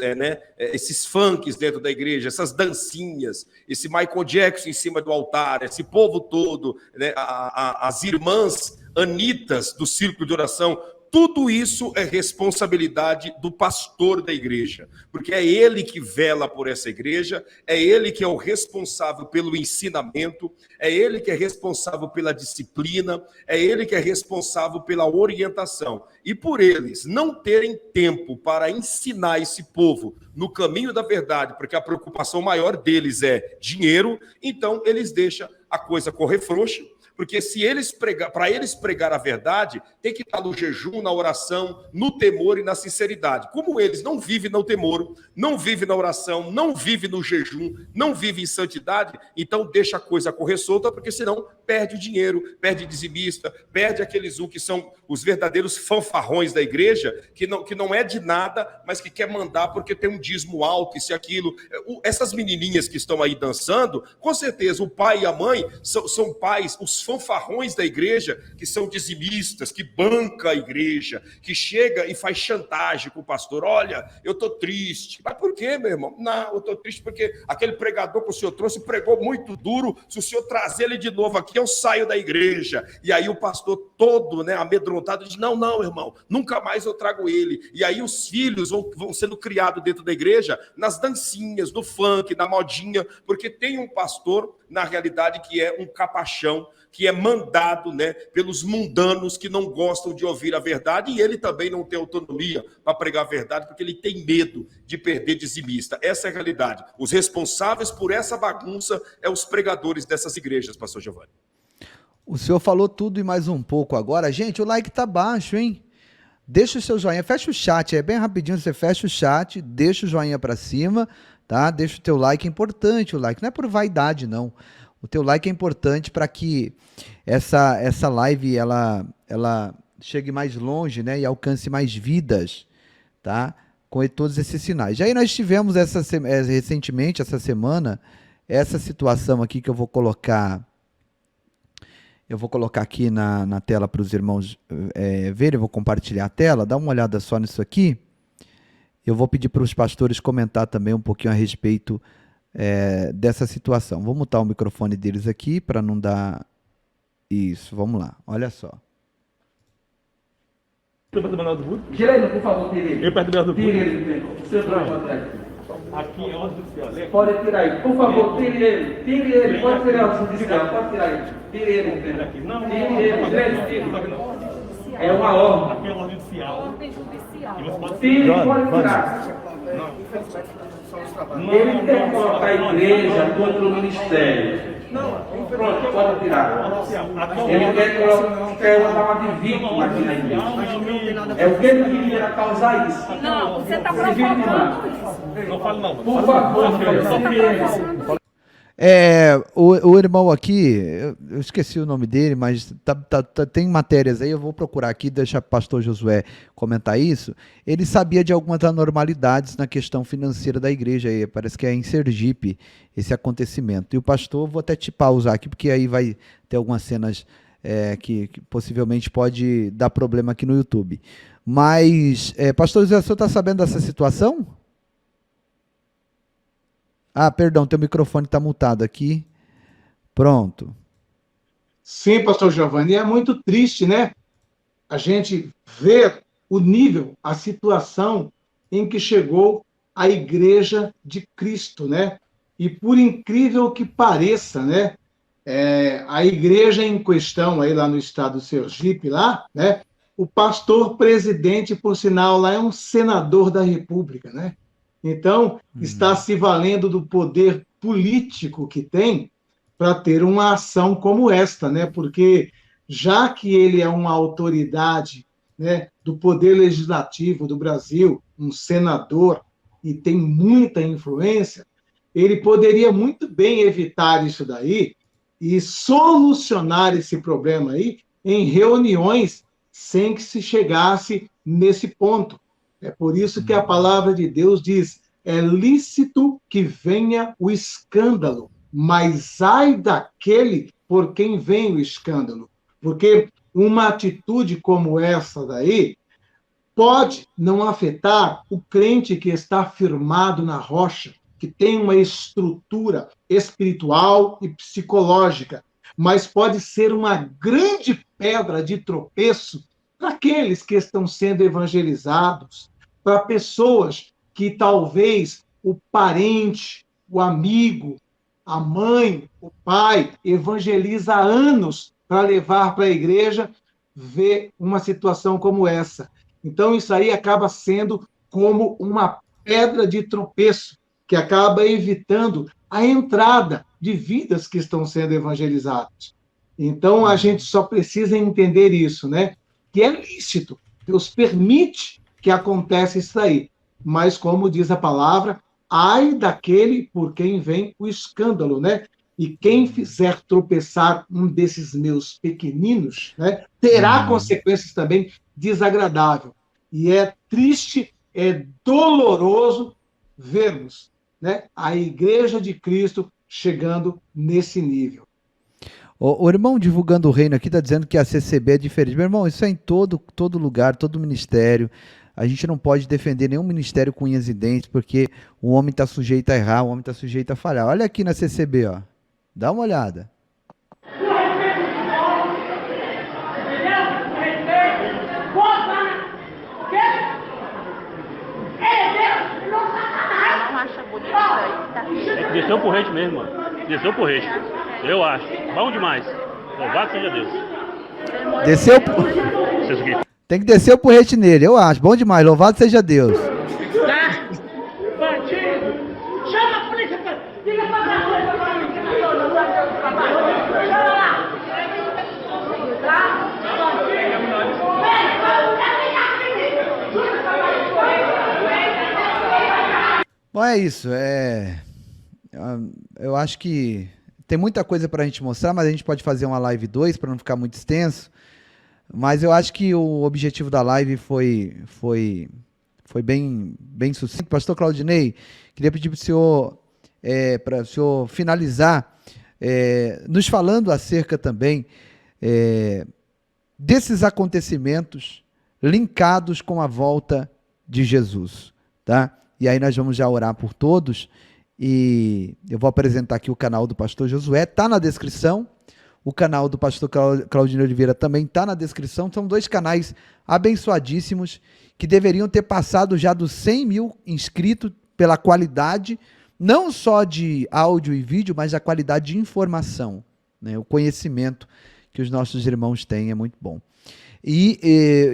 esses funks dentro da igreja, essas dancinhas, esse Michael Jackson em cima do altar, esse povo todo, né, as irmãs anitas do círculo de oração, tudo isso é responsabilidade do pastor da igreja, porque é ele que vela por essa igreja, é ele que é o responsável pelo ensinamento, é ele que é responsável pela disciplina, é ele que é responsável pela orientação. E por eles não terem tempo para ensinar esse povo no caminho da verdade, porque a preocupação maior deles é dinheiro, então eles deixam a coisa correr frouxa. Porque se eles para eles pregar a verdade, tem que estar no jejum, na oração, no temor e na sinceridade. Como eles não vivem no temor, não vivem na oração, não vivem no jejum, não vivem em santidade, então deixa a coisa correr solta, porque senão perde o dinheiro, perde dizimista, perde aqueles que são os verdadeiros fanfarrões da igreja, que não é de nada, mas que quer mandar porque tem um dízimo alto, isso e aquilo. Essas menininhas que estão aí dançando, com certeza o pai e a mãe são pais, os fanfarrões da igreja, que são dizimistas, que banca a igreja, que chega e faz chantagem com o pastor. Olha, eu estou triste. Mas por quê, meu irmão? Não, eu estou triste porque aquele pregador que o senhor trouxe pregou muito duro. Se o senhor trazer ele de novo aqui, eu saio da igreja. E aí o pastor todo, né, amedrontado, diz, não, irmão, nunca mais eu trago ele. E aí os filhos vão sendo criados dentro da igreja, nas dancinhas, no funk, na modinha, porque tem um pastor, na realidade, que é um capachão, que é mandado, né, pelos mundanos que não gostam de ouvir a verdade, e ele também não tem autonomia para pregar a verdade, porque ele tem medo de perder dizimista. Essa é a realidade. Os responsáveis por essa bagunça são os pregadores dessas igrejas, pastor Giovanni. O senhor falou tudo e mais um pouco agora. Gente, o like tá baixo, hein? Deixa o seu joinha, fecha o chat, é bem rapidinho, você fecha o chat, deixa o joinha para cima, tá? Deixa o teu like, é importante o like, não é por vaidade, não. O teu like é importante para que essa live ela chegue mais longe, né, e alcance mais vidas, tá? Com todos esses sinais. Já aí nós tivemos recentemente, essa semana, essa situação aqui que eu vou colocar aqui na tela para os irmãos verem, eu vou compartilhar a tela, dá uma olhada só nisso aqui. Eu vou pedir para os pastores comentar também um pouquinho a respeito dessa situação. Vou mutar o microfone deles aqui para não dar... Isso, vamos lá. Olha só. Tira ele, por favor, tira ele. Eu perto do Tira ele, seu atrás. Aqui é ordem judicial. Pode tirar ele, por favor, tire ele. Tire ele, pode tirar o judicial, pode tirar ele. Tire ele. Tire ele. É uma ordem. Aqui é ordem judicial. Tire, pode tirar. Ele quer colocar a igreja contra o ministério. Pronto, pode tirar. Ele quer mandar uma de vítima aqui na igreja. É o que ele queria causar isso. Não, você está provocando isso. Não falo não. Por favor, filho. O irmão aqui, eu esqueci o nome dele, mas tem matérias aí, eu vou procurar aqui, deixar o pastor Josué comentar isso. Ele sabia de algumas anormalidades na questão financeira da igreja, aí, parece que é em Sergipe esse acontecimento. E o pastor, vou até usar aqui, porque aí vai ter algumas cenas que possivelmente pode dar problema aqui no YouTube. Mas, pastor José, o senhor está sabendo dessa situação? Ah, perdão, teu microfone está mutado aqui. Pronto. Sim, pastor Giovanni, é muito triste, né? A gente ver o nível, a situação em que chegou a Igreja de Cristo, né? E por incrível que pareça, né? A igreja em questão, aí lá no estado do Sergipe, lá, né? O pastor presidente, por sinal, lá é um senador da República, né? Então, está se valendo do poder político que tem para ter uma ação como esta, né? Porque já que ele é uma autoridade, né, do poder legislativo do Brasil, um senador, e tem muita influência, ele poderia muito bem evitar isso daí e solucionar esse problema aí em reuniões sem que se chegasse nesse ponto. É por isso que a palavra de Deus diz: é lícito que venha o escândalo, mas ai daquele por quem vem o escândalo. Porque uma atitude como essa daí pode não afetar o crente que está firmado na rocha, que tem uma estrutura espiritual e psicológica, mas pode ser uma grande pedra de tropeço para aqueles que estão sendo evangelizados, para pessoas que talvez o parente, o amigo, a mãe, o pai evangeliza há anos para levar para a igreja, ver uma situação como essa. Então, isso aí acaba sendo como uma pedra de tropeço, que acaba evitando a entrada de vidas que estão sendo evangelizadas. Então, a gente só precisa entender isso, né? Que é lícito, Deus permite que aconteça isso aí. Mas, como diz a palavra, ai daquele por quem vem o escândalo, né? E quem fizer tropeçar um desses meus pequeninos, né, terá consequências também desagradáveis. E é triste, é doloroso vermos, né, a Igreja de Cristo chegando nesse nível. O irmão divulgando o reino aqui está dizendo que a CCB é diferente. Meu irmão, isso é em todo lugar, todo ministério. A gente não pode defender nenhum ministério com unhas e dentes, porque o homem está sujeito a errar, o homem está sujeito a falhar. Olha aqui na CCB, ó. Dá uma olhada. Desceu pro rei mesmo, mano. Desceu pro rei. Eu acho. Bom demais. Louvado seja Deus. Desceu. Tem que descer o porrete nele, eu acho. Bom demais. Louvado seja Deus. Chama a polícia. Diga pra Bom, é isso. Eu acho que tem muita coisa para a gente mostrar, mas a gente pode fazer uma live 2 para não ficar muito extenso. Mas eu acho que o objetivo da live foi bem sucinto. Pastor Claudinei, queria pedir para o senhor finalizar, nos falando acerca também desses acontecimentos linkados com a volta de Jesus. tá? E aí nós vamos já orar por todos. E eu vou apresentar aqui o canal do pastor Josué, tá na descrição. O canal do pastor Claudinei Oliveira também tá na descrição. São 2 canais abençoadíssimos que deveriam ter passado já dos 100 mil inscritos pela qualidade, não só de áudio e vídeo, mas da qualidade de informação, né? O conhecimento que os nossos irmãos têm é muito bom. E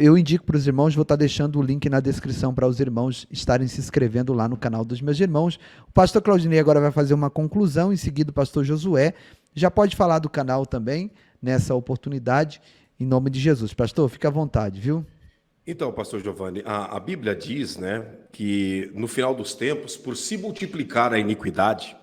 eu indico para os irmãos, vou estar deixando o link na descrição para os irmãos estarem se inscrevendo lá no canal dos meus irmãos. O pastor Claudinei agora vai fazer uma conclusão, em seguida o pastor Josué. Já pode falar do canal também, nessa oportunidade, em nome de Jesus. Pastor, fica à vontade, viu? Então, pastor Giovanni, a Bíblia diz, né, que no final dos tempos, por se multiplicar a iniquidade,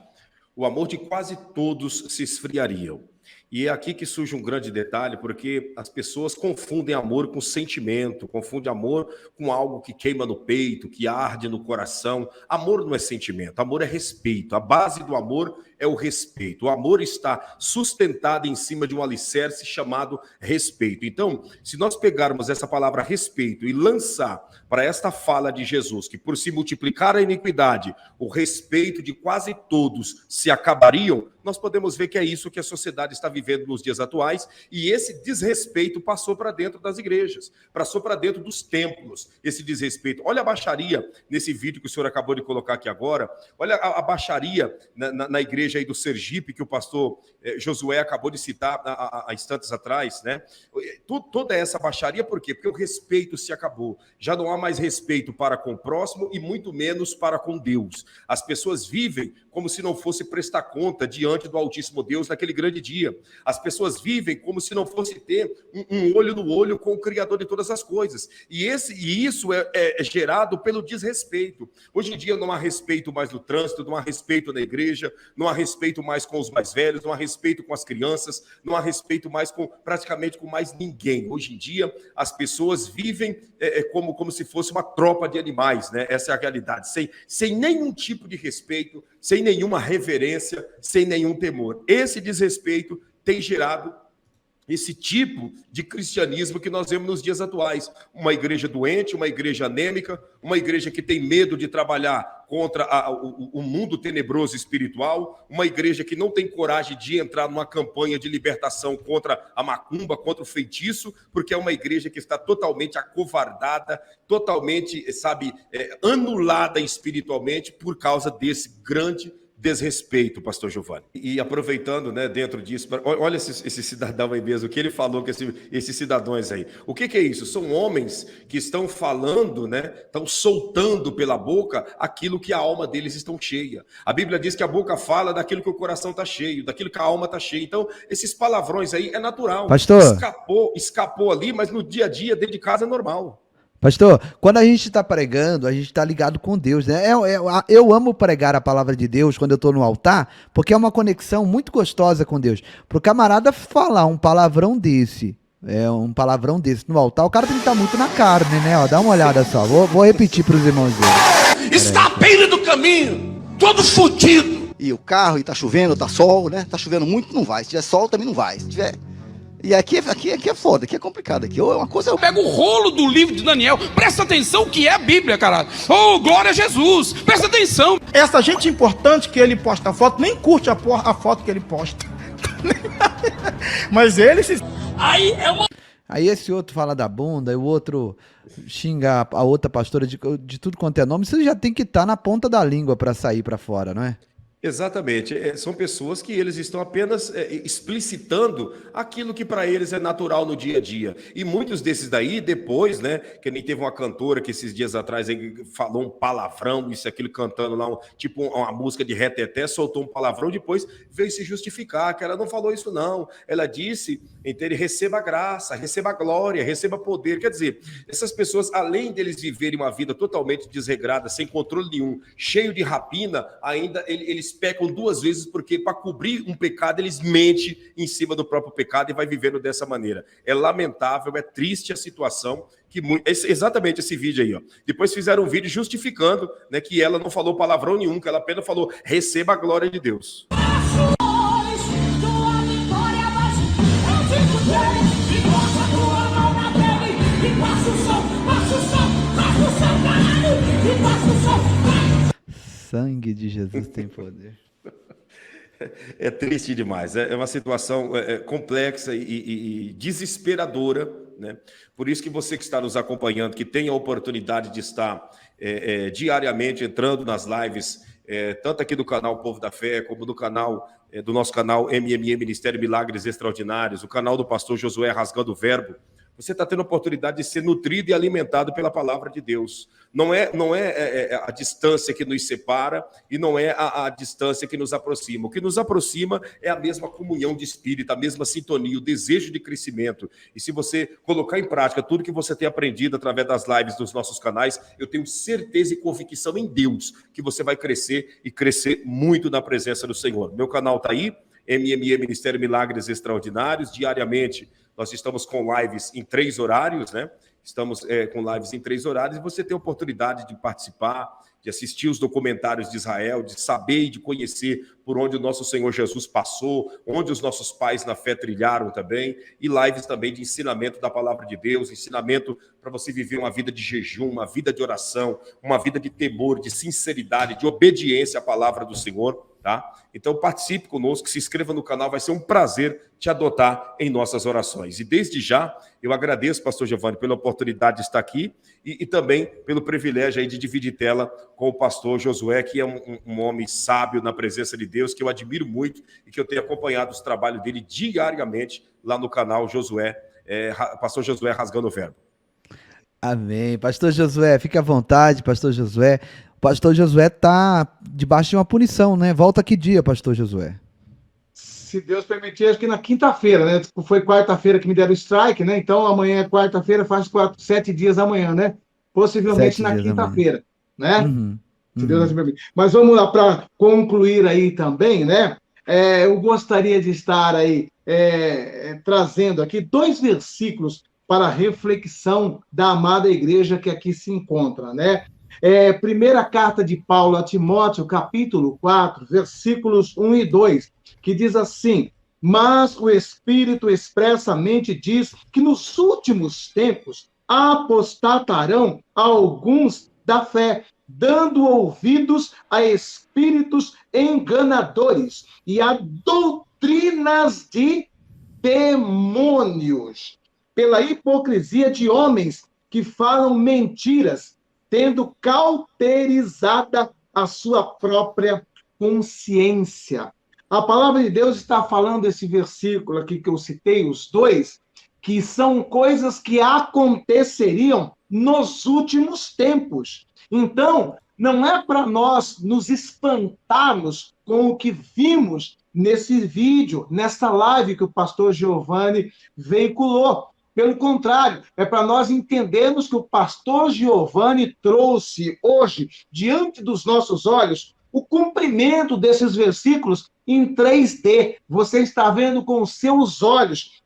o amor de quase todos se esfriariam. E é aqui que surge um grande detalhe, porque as pessoas confundem amor com sentimento, confundem amor com algo que queima no peito, que arde no coração. Amor não é sentimento, amor é respeito. A base do amor é o respeito. O amor está sustentado em cima de um alicerce chamado respeito. Então, se nós pegarmos essa palavra respeito e lançar para esta fala de Jesus, que por se multiplicar a iniquidade, o respeito de quase todos se acabariam, nós podemos ver que é isso que a sociedade está vivendo nos dias atuais, e esse desrespeito passou para dentro das igrejas, passou para dentro dos templos, esse desrespeito. Olha a baixaria nesse vídeo que o senhor acabou de colocar aqui agora, olha a baixaria na igreja aí do Sergipe, que o pastor Josué acabou de citar há instantes atrás, né? Toda essa baixaria, por quê? Porque o respeito se acabou, já não há mais respeito para com o próximo e muito menos para com Deus. As pessoas vivem como se não fosse prestar conta diante do Altíssimo Deus naquele grande dia. As pessoas vivem como se não fosse ter um olho no olho com o Criador de todas as coisas. E isso é gerado pelo desrespeito. Hoje em dia não há respeito mais no trânsito, não há respeito na igreja, não há respeito mais com os mais velhos, não há respeito com as crianças, não há respeito mais praticamente com mais ninguém. Hoje em dia as pessoas vivem como se fosse uma tropa de animais, né? Essa é a realidade, sem nenhum tipo de respeito, sem nenhuma reverência, sem nenhum temor. Esse desrespeito tem gerado esse tipo de cristianismo que nós vemos nos dias atuais. Uma igreja doente, uma igreja anêmica, uma igreja que tem medo de trabalhar contra o mundo tenebroso espiritual, uma igreja que não tem coragem de entrar numa campanha de libertação contra a macumba, contra o feitiço, porque é uma igreja que está totalmente acovardada, totalmente, anulada espiritualmente por causa desse grande desrespeito, pastor Giovanni. E aproveitando, né, dentro disso, olha esse cidadão aí mesmo, o que ele falou com esses cidadãos aí. O que é isso? São homens que estão falando, né, estão soltando pela boca aquilo que a alma deles estão cheia. A Bíblia diz que a boca fala daquilo que o coração está cheio, daquilo que a alma está cheia. Então, esses palavrões aí é natural. Pastor. Escapou ali, mas no dia a dia, dentro de casa, é normal. Pastor, quando a gente está pregando, a gente está ligado com Deus, né? Eu amo pregar a palavra de Deus quando eu estou no altar, porque é uma conexão muito gostosa com Deus. Para o camarada falar um palavrão desse no altar, o cara tem que estar muito na carne, né? Ó, dá uma olhada só, vou repetir para os irmãos dele. Está à beira do caminho, todo fodido. E o carro, e tá chovendo, tá sol, né? Tá chovendo muito, não vai. Se tiver sol, também não vai. Se tiver... E aqui é foda, aqui é complicado. Aqui é uma coisa... Pega o rolo do livro de Daniel, presta atenção que é a Bíblia, caralho. Oh, glória a Jesus, presta atenção. Essa gente importante que ele posta foto, nem curte a foto que ele posta. Mas ele se... Aí esse outro fala da bunda, e o outro xinga a outra pastora de tudo quanto é nome. Isso já tem que estar na ponta da língua para sair para fora, não é? Exatamente, são pessoas que eles estão apenas explicitando aquilo que para eles é natural no dia a dia. E muitos desses daí, depois, né, que nem teve uma cantora que esses dias atrás falou um palavrão, isso e aquilo, cantando lá, tipo uma música de reteté, soltou um palavrão, depois veio se justificar, que ela não falou isso não. Ela disse, então ele receba graça, receba glória, receba poder. Quer dizer, essas pessoas, além deles viverem uma vida totalmente desregrada, sem controle nenhum, cheio de rapina, ainda eles pecam duas vezes, porque para cobrir um pecado eles mentem em cima do próprio pecado e vai vivendo dessa maneira. É lamentável, é triste a situação, exatamente esse vídeo aí, ó. Depois fizeram um vídeo justificando, né, que ela não falou palavrão nenhum, que ela apenas falou, receba a glória de Deus. Sangue de Jesus tem poder. É triste demais, é uma situação complexa e desesperadora, né? Por isso que você que está nos acompanhando, que tem a oportunidade de estar diariamente entrando nas lives, tanto aqui do canal Povo da Fé, como do canal do nosso canal MME Ministério Milagres Extraordinários, o canal do pastor Josué Rasgando o Verbo, você está tendo a oportunidade de ser nutrido e alimentado pela palavra de Deus. Não é a distância que nos separa e não é a distância que nos aproxima. O que nos aproxima é a mesma comunhão de espírito, a mesma sintonia, o desejo de crescimento. E se você colocar em prática tudo que você tem aprendido através das lives dos nossos canais, eu tenho certeza e convicção em Deus que você vai crescer e crescer muito na presença do Senhor. Meu canal está aí, MME Ministério Milagres Extraordinários, diariamente. Nós estamos com lives em 3 horários, né? Estamos com lives em 3 horários e você tem a oportunidade de participar, de assistir os documentários de Israel, de saber e de conhecer por onde o nosso Senhor Jesus passou, onde os nossos pais na fé trilharam também, e lives também de ensinamento da palavra de Deus, ensinamento para você viver uma vida de jejum, uma vida de oração, uma vida de temor, de sinceridade, de obediência à palavra do Senhor. Tá? Então participe conosco, se inscreva no canal, vai ser um prazer te adotar em nossas orações. E desde já, eu agradeço, pastor Giovanni, pela oportunidade de estar aqui e também pelo privilégio aí de dividir tela com o pastor Josué, que é um homem sábio na presença de Deus, que eu admiro muito e que eu tenho acompanhado os trabalhos dele diariamente lá no canal Josué, pastor Josué Rasgando o Verbo. Amém. Pastor Josué, fique à vontade, pastor Josué. O pastor Josué está debaixo de uma punição, né? Volta que dia, pastor Josué? Se Deus permitir, acho que na quinta-feira, né? Foi quarta-feira que me deram o strike, né? Então amanhã é quarta-feira, faz 7 dias amanhã, né? Possivelmente na quinta-feira, né? Se Deus assim permitir. Mas vamos lá para concluir aí também, né? Eu gostaria de estar aí trazendo aqui 2 versículos para a reflexão da amada igreja que aqui se encontra, né? Primeira carta de Paulo a Timóteo, capítulo 4, versículos 1 e 2, que diz assim: mas o Espírito expressamente diz que nos últimos tempos apostatarão alguns da fé, dando ouvidos a espíritos enganadores e a doutrinas de demônios, pela hipocrisia de homens que falam mentiras, tendo cauterizada a sua própria consciência. A palavra de Deus está falando esse versículo aqui que eu citei, os 2, que são coisas que aconteceriam nos últimos tempos. Então, não é para nós nos espantarmos com o que vimos nesse vídeo, nessa live que o pastor Giovanni veiculou. Pelo contrário, é para nós entendermos que o pastor Giovanni trouxe hoje, diante dos nossos olhos, o cumprimento desses versículos em 3D. Você está vendo com os seus olhos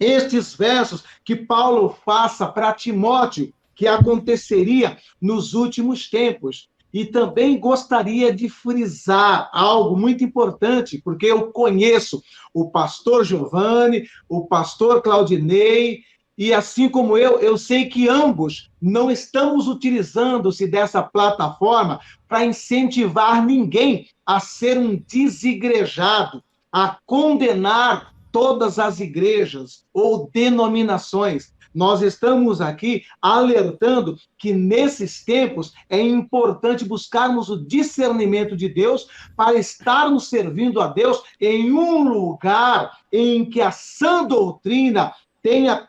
estes versos que Paulo passa para Timóteo, que aconteceria nos últimos tempos. E também gostaria de frisar algo muito importante, porque eu conheço o pastor Giovanni, o pastor Claudinei, e assim como eu sei que ambos não estamos utilizando-se dessa plataforma para incentivar ninguém a ser um desigrejado, a condenar todas as igrejas ou denominações. Nós estamos aqui alertando que nesses tempos é importante buscarmos o discernimento de Deus para estarmos servindo a Deus em um lugar em que a sã doutrina tenha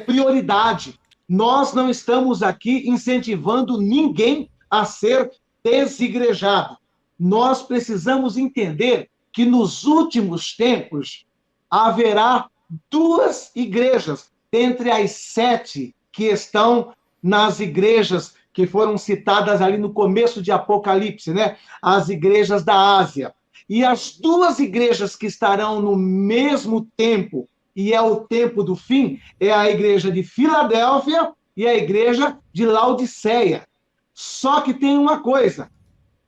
prioridade. Nós não estamos aqui incentivando ninguém a ser desigrejado. Nós precisamos entender que nos últimos tempos haverá 2 igrejas dentre as 7 que estão nas igrejas que foram citadas ali no começo de Apocalipse, né? As igrejas da Ásia. E as 2 igrejas que estarão no mesmo tempo, e é o tempo do fim, é a igreja de Filadélfia e a igreja de Laodiceia. Só que tem uma coisa,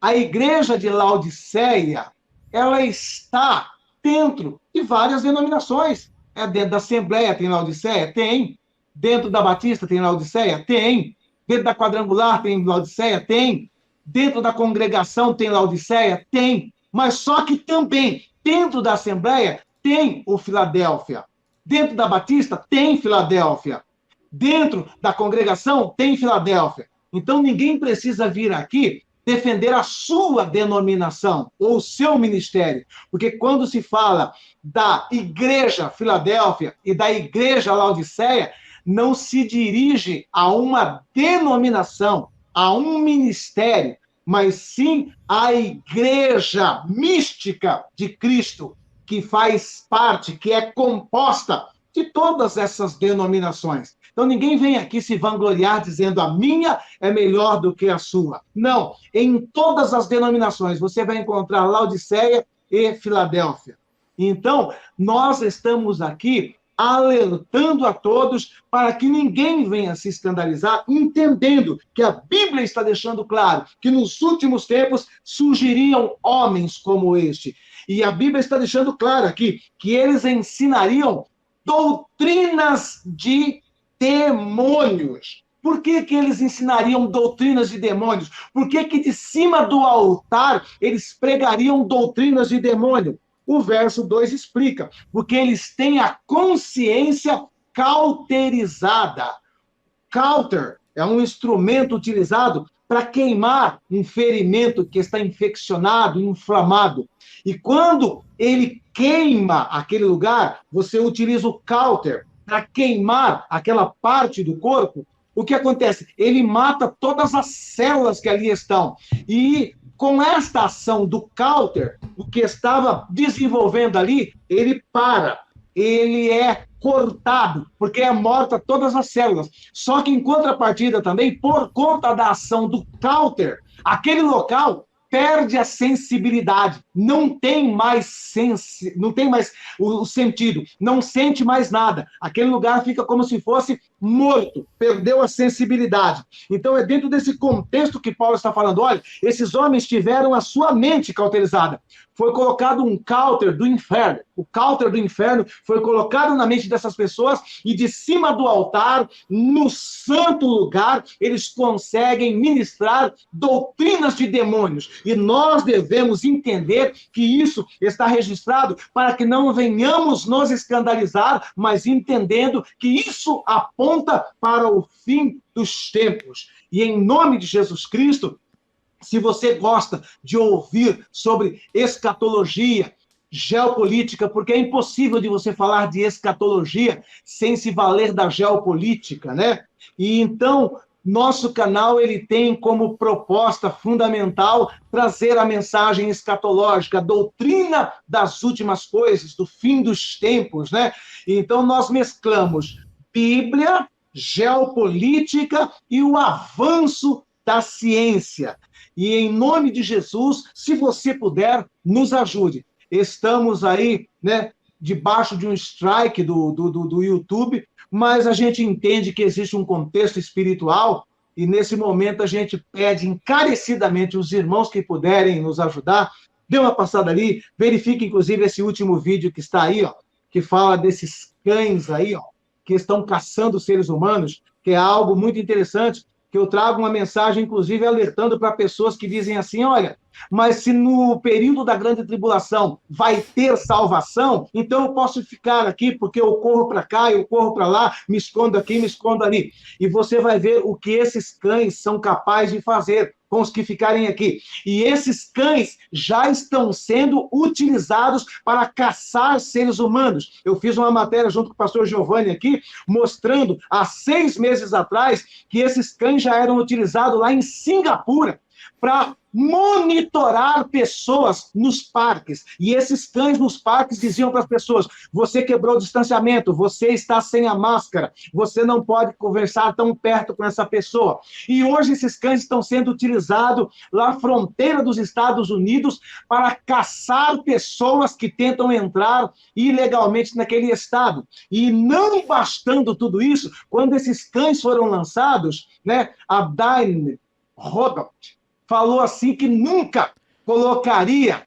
a igreja de Laodiceia, ela está dentro de várias denominações. Dentro da Assembleia tem Laodiceia? Tem. Dentro da Batista tem Laodiceia? Tem. Dentro da quadrangular tem Laodiceia? Tem. Dentro da congregação tem Laodiceia? Tem. Mas só que também, dentro da Assembleia, tem o Filadélfia. Dentro da Batista, tem Filadélfia. Dentro da congregação, tem Filadélfia. Então, ninguém precisa vir aqui defender a sua denominação ou o seu ministério. Porque quando se fala da Igreja Filadélfia e da Igreja Laodiceia, não se dirige a uma denominação, a um ministério, mas sim à Igreja mística de Cristo, que faz parte, que é composta de todas essas denominações. Então, ninguém vem aqui se vangloriar dizendo a minha é melhor do que a sua. Não. Em todas as denominações, você vai encontrar Laodiceia e Filadélfia. Então, nós estamos aqui alertando a todos para que ninguém venha se escandalizar, entendendo que a Bíblia está deixando claro que nos últimos tempos surgiriam homens como este. E a Bíblia está deixando claro aqui que eles ensinariam doutrinas de demônios. Por que que eles ensinariam doutrinas de demônios? Por que que de cima do altar eles pregariam doutrinas de demônio? O verso 2 explica. Porque eles têm a consciência cauterizada. Cauter é um instrumento utilizado para queimar um ferimento que está infeccionado, inflamado. E quando ele queima aquele lugar, você utiliza o cauter para queimar aquela parte do corpo. O que acontece? Ele mata todas as células que ali estão. E com esta ação do cauter, o que estava desenvolvendo ali, ele para. Ele é cortado, porque é morta todas as células. Só que em contrapartida também, por conta da ação do cauter, aquele local perde a sensibilidade, não tem mais o sentido, não sente mais nada. Aquele lugar fica como se fosse morto, perdeu a sensibilidade. Então é dentro desse contexto que Paulo está falando, olha, esses homens tiveram a sua mente cauterizada. Foi colocado um cauter do inferno. O cauter do inferno foi colocado na mente dessas pessoas e de cima do altar, no santo lugar, eles conseguem ministrar doutrinas de demônios. E nós devemos entender que isso está registrado para que não venhamos nos escandalizar, mas entendendo que isso aponta para o fim dos tempos. E em nome de Jesus Cristo, se você gosta de ouvir sobre escatologia, geopolítica, porque é impossível de você falar de escatologia sem se valer da geopolítica, né? E então, nosso canal ele tem como proposta fundamental trazer a mensagem escatológica, a doutrina das últimas coisas, do fim dos tempos, né? Então, nós mesclamos Bíblia, geopolítica e o avanço da ciência. E em nome de Jesus, se você puder, nos ajude. Estamos aí, né, debaixo de um strike do YouTube, mas a gente entende que existe um contexto espiritual e nesse momento a gente pede encarecidamente os irmãos que puderem nos ajudar. Dê uma passada ali, verifique inclusive esse último vídeo que está aí, ó, que fala desses cães aí, ó, que estão caçando seres humanos, que é algo muito interessante, que eu trago uma mensagem, inclusive, alertando para pessoas que dizem assim, olha, mas se no período da grande tribulação vai ter salvação, então eu posso ficar aqui, porque eu corro para cá, eu corro para lá, me escondo aqui, me escondo ali. E você vai ver o que esses cães são capazes de fazer com os que ficarem aqui. E esses cães já estão sendo utilizados para caçar seres humanos. Eu fiz uma matéria junto com o pastor Giovanni aqui, mostrando há 6 meses atrás que esses cães já eram utilizados lá em Singapura para monitorar pessoas nos parques. E esses cães nos parques diziam para as pessoas, você quebrou o distanciamento, você está sem a máscara, você não pode conversar tão perto com essa pessoa. E hoje esses cães estão sendo utilizados lá na fronteira dos Estados Unidos para caçar pessoas que tentam entrar ilegalmente naquele estado. E não bastando tudo isso, quando esses cães foram lançados, né, a Diane Rodot falou assim que nunca colocaria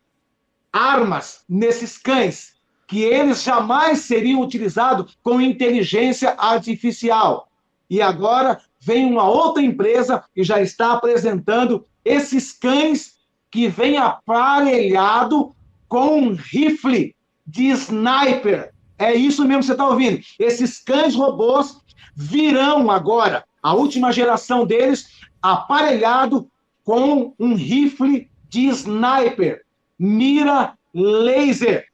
armas nesses cães, que eles jamais seriam utilizados com inteligência artificial. E agora vem uma outra empresa e já está apresentando esses cães que vem aparelhado com um rifle de sniper. É isso mesmo que você está ouvindo. Esses cães robôs virão agora, a última geração deles, aparelhado com um rifle de sniper, mira laser,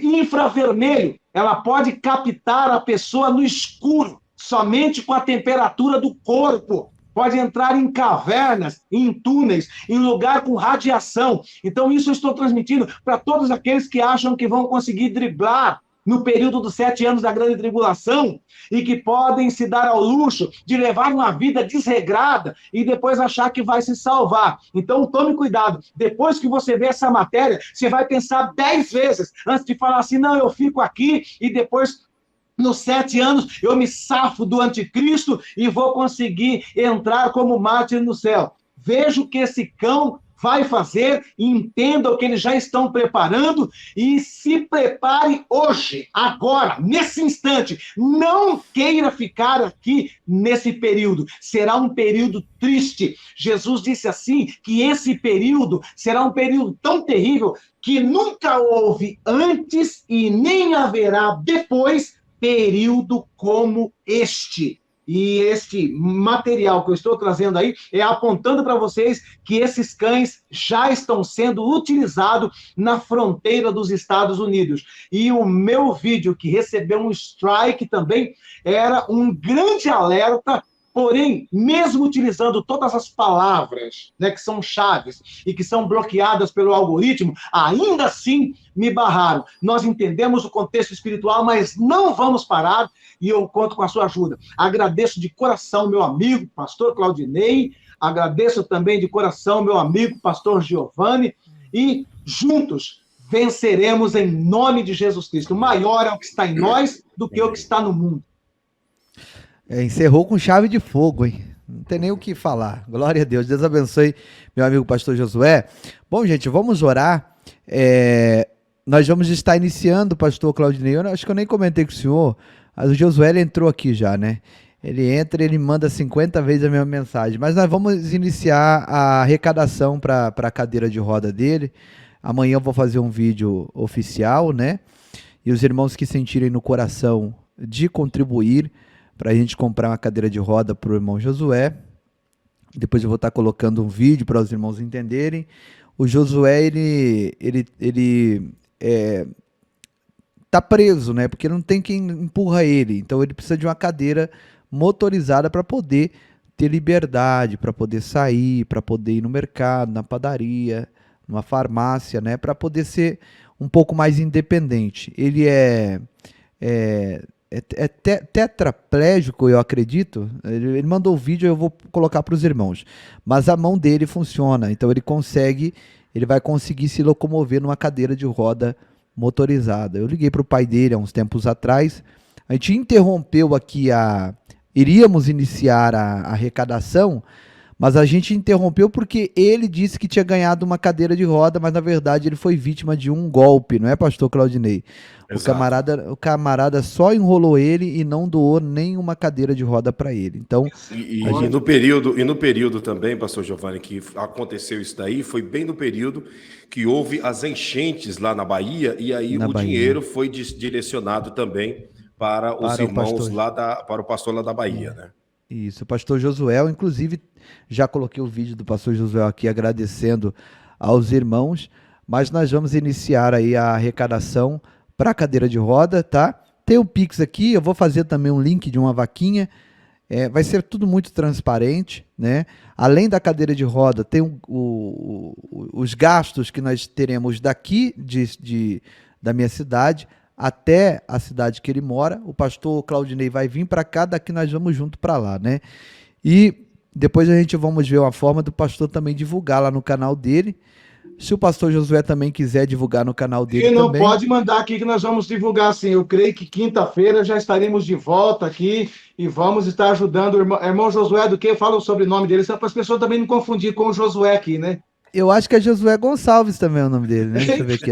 infravermelho. Ela pode captar a pessoa no escuro, somente com a temperatura do corpo. Pode entrar em cavernas, em túneis, em lugar com radiação. Então, isso eu estou transmitindo para todos aqueles que acham que vão conseguir driblar no período dos 7 anos da grande tribulação e que podem se dar ao luxo de levar uma vida desregrada e depois achar que vai se salvar. Então, tome cuidado. Depois que você vê essa matéria, você vai pensar 10 vezes antes de falar assim, não, eu fico aqui e depois... nos 7 anos, eu me safo do anticristo e vou conseguir entrar como mártir no céu. Veja o que esse cão vai fazer, entenda o que eles já estão preparando e se prepare hoje, agora, nesse instante. Não queira ficar aqui nesse período. Será um período triste. Jesus disse assim, que esse período será um período tão terrível que nunca houve antes e nem haverá depois período como este. E este material que eu estou trazendo aí é apontando para vocês que esses cães já estão sendo utilizados na fronteira dos Estados Unidos. E o meu vídeo, que recebeu um strike também, era um grande alerta. Porém, mesmo utilizando todas as palavras, né, que são chaves e que são bloqueadas pelo algoritmo, ainda assim me barraram. Nós entendemos o contexto espiritual, mas não vamos parar e eu conto com a sua ajuda. Agradeço de coração meu amigo, pastor Claudinei, agradeço também de coração meu amigo, pastor Giovanni, e juntos venceremos em nome de Jesus Cristo. Maior é o que está em nós do que o que está no mundo. Encerrou com chave de fogo, hein? Não tem nem o que falar. Glória a Deus. Deus abençoe meu amigo pastor Josué. Bom, gente, vamos orar. Nós vamos estar iniciando, pastor Claudinei. Eu acho que eu nem comentei com o senhor, mas o Josué ele entrou aqui já, né? Ele entra e ele manda 50 vezes a mesma mensagem. Mas nós vamos iniciar a arrecadação para a cadeira de roda dele. Amanhã eu vou fazer um vídeo oficial, né? E os irmãos que sentirem no coração de contribuir para a gente comprar uma cadeira de roda para o irmão Josué. Depois eu vou estar colocando um vídeo para os irmãos entenderem. O Josué, ele tá preso, né? Porque não tem quem empurra ele. Então ele precisa de uma cadeira motorizada para poder ter liberdade, para poder sair, para poder ir no mercado, na padaria, numa farmácia, né? Para poder ser um pouco mais independente. Ele é tetraplégico, eu acredito. Ele mandou o vídeo, eu vou colocar para os irmãos. Mas a mão dele funciona, então ele vai conseguir se locomover numa cadeira de roda motorizada. Eu liguei para o pai dele há uns tempos atrás. A gente interrompeu aqui iríamos iniciar a arrecadação, mas a gente interrompeu porque ele disse que tinha ganhado uma cadeira de roda, mas na verdade ele foi vítima de um golpe, não é, pastor Claudinei? O camarada só enrolou ele e não doou nenhuma cadeira de roda para ele. Então, no período também, pastor Giovanni, que aconteceu isso daí, foi bem no período que houve as enchentes lá na Bahia, e aí dinheiro foi direcionado também para os irmãos para o pastor lá da Bahia, né? Isso, o pastor Josué, inclusive, já coloquei o vídeo do pastor Josué aqui agradecendo aos irmãos, mas nós vamos iniciar aí a arrecadação para a cadeira de roda, tá? Tem o Pix aqui, eu vou fazer também um link de uma vaquinha, vai ser tudo muito transparente, né? Além da cadeira de roda, tem os gastos que nós teremos daqui da minha cidade até a cidade que ele mora. O pastor Claudinei vai vir para cá, daqui nós vamos junto para lá, né? E depois a gente vamos ver uma forma do pastor também divulgar lá no canal dele. Se o pastor Josué também quiser divulgar no canal dele também. Não pode mandar aqui que nós vamos divulgar sim. Eu creio que quinta-feira já estaremos de volta aqui e vamos estar ajudando o irmão Josué do que? Fala o sobrenome dele, só para as pessoas também não confundir com o Josué aqui, né? Eu acho que é Josué Gonçalves também o nome dele, né? Deixa eu ver aqui.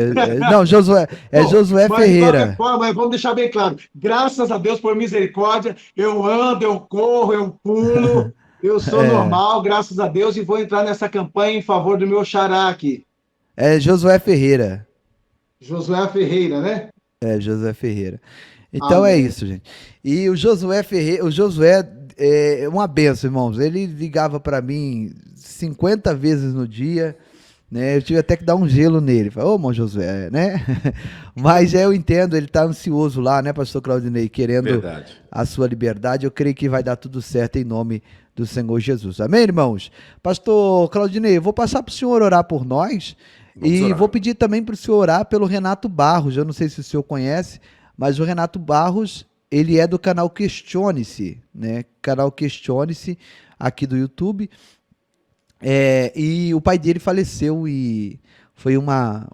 Não, Josué, Josué Ferreira. De qualquer forma, vamos deixar bem claro. Graças a Deus por misericórdia, eu ando, eu corro, eu pulo, eu sou normal, graças a Deus, e vou entrar nessa campanha em favor do meu xará aqui. É Josué Ferreira. Josué Ferreira, né? É, Josué Ferreira. Então Amém. é isso, gente. E o Josué Ferreira, o Josué é uma benção, irmãos. Ele ligava para mim 50 vezes no dia, né? Eu tive até que dar um gelo nele. Falei, ô, irmão Josué, né? Mas eu entendo, ele tá ansioso lá, né, pastor Claudinei, querendo Verdade. a sua liberdade. Eu creio que vai dar tudo certo em nome do Senhor Jesus. Amém, irmãos? Pastor Claudinei, eu vou passar para o senhor orar por nós. Vamos orar. Vou pedir também para o senhor orar pelo Renato Barros. Eu não sei se o senhor conhece, mas o Renato Barros, ele é do canal Questione-se, né? Canal Questione-se, aqui do YouTube. E o pai dele faleceu e foi uma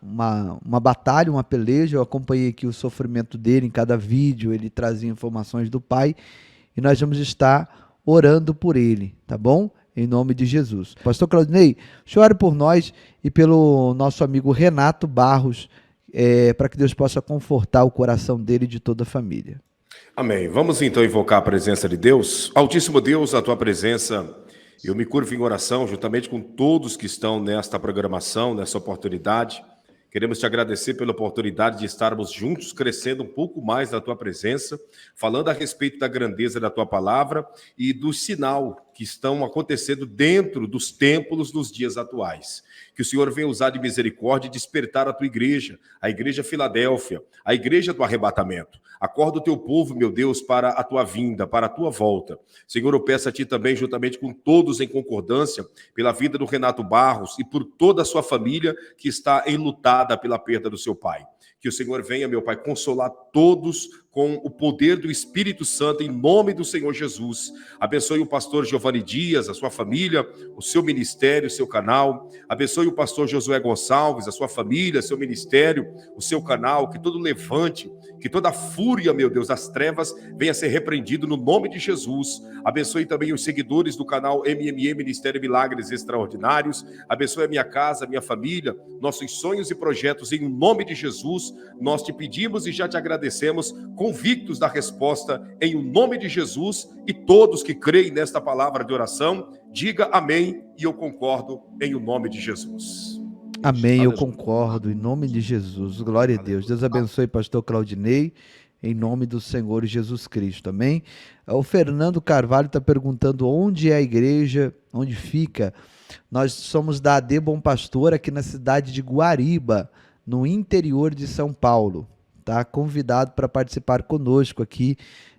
batalha, uma peleja. Eu acompanhei aqui o sofrimento dele em cada vídeo, ele trazia informações do pai. E nós vamos estar orando por ele, tá bom? Em nome de Jesus. Pastor Claudinei, chore por nós e pelo nosso amigo Renato Barros, para que Deus possa confortar o coração dele e de toda a família. Amém. Vamos então invocar a presença de Deus. Altíssimo Deus, a tua presença, eu me curvo em oração juntamente com todos que estão nesta programação, nessa oportunidade. Queremos te agradecer pela oportunidade de estarmos juntos, crescendo um pouco mais na tua presença, falando a respeito da grandeza da tua palavra e do sinal que estão acontecendo dentro dos templos nos dias atuais. Que o Senhor venha usar de misericórdia e despertar a tua igreja, a igreja Filadélfia, a igreja do arrebatamento. Acorda o teu povo, meu Deus, para a tua vinda, para a tua volta. Senhor, eu peço a ti também, juntamente com todos em concordância, pela vida do Renato Barros e por toda a sua família que está enlutada pela perda do seu pai. Que o Senhor venha, meu Pai, consolar todos com o poder do Espírito Santo, em nome do Senhor Jesus. Abençoe o pastor Giovanni Dias, a sua família, o seu ministério, o seu canal. Abençoe o pastor Josué Gonçalves, a sua família, seu ministério, o seu canal. Que todo levante, que toda fúria, meu Deus, das trevas venha a ser repreendido no nome de Jesus. Abençoe também os seguidores do canal MME, Ministério Milagres Extraordinários. Abençoe a minha casa, a minha família, nossos sonhos e projetos, em nome de Jesus. Nós te pedimos e já te agradecemos, convictos da resposta, em o nome de Jesus. E todos que creem nesta palavra de oração, diga amém, e eu concordo em o nome de Jesus. Amém, eu concordo, em nome de Jesus. Glória a Deus. Deus abençoe pastor Claudinei, em nome do Senhor Jesus Cristo. Amém? O Fernando Carvalho está perguntando onde é a igreja, onde fica. Nós somos da AD Bom Pastor, aqui na cidade de Guariba, no interior de São Paulo. Tá convidado para participar conosco aqui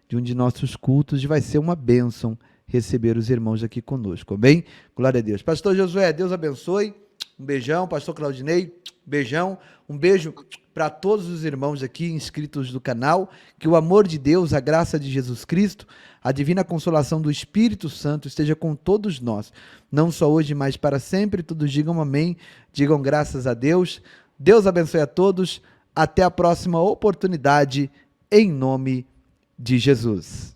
de um de nossos cultos, e vai ser uma bênção receber os irmãos aqui conosco, bem? Glória a Deus. Pastor Josué, Deus abençoe. Um beijão. Pastor Claudinei, beijão. Um beijo para todos os irmãos aqui inscritos do canal. Que o amor de Deus, a graça de Jesus Cristo, a divina consolação do Espírito Santo esteja com todos nós, não só hoje, mas para sempre. Todos digam amém, digam graças a Deus. Deus abençoe a todos. Até a próxima oportunidade, em nome de Jesus.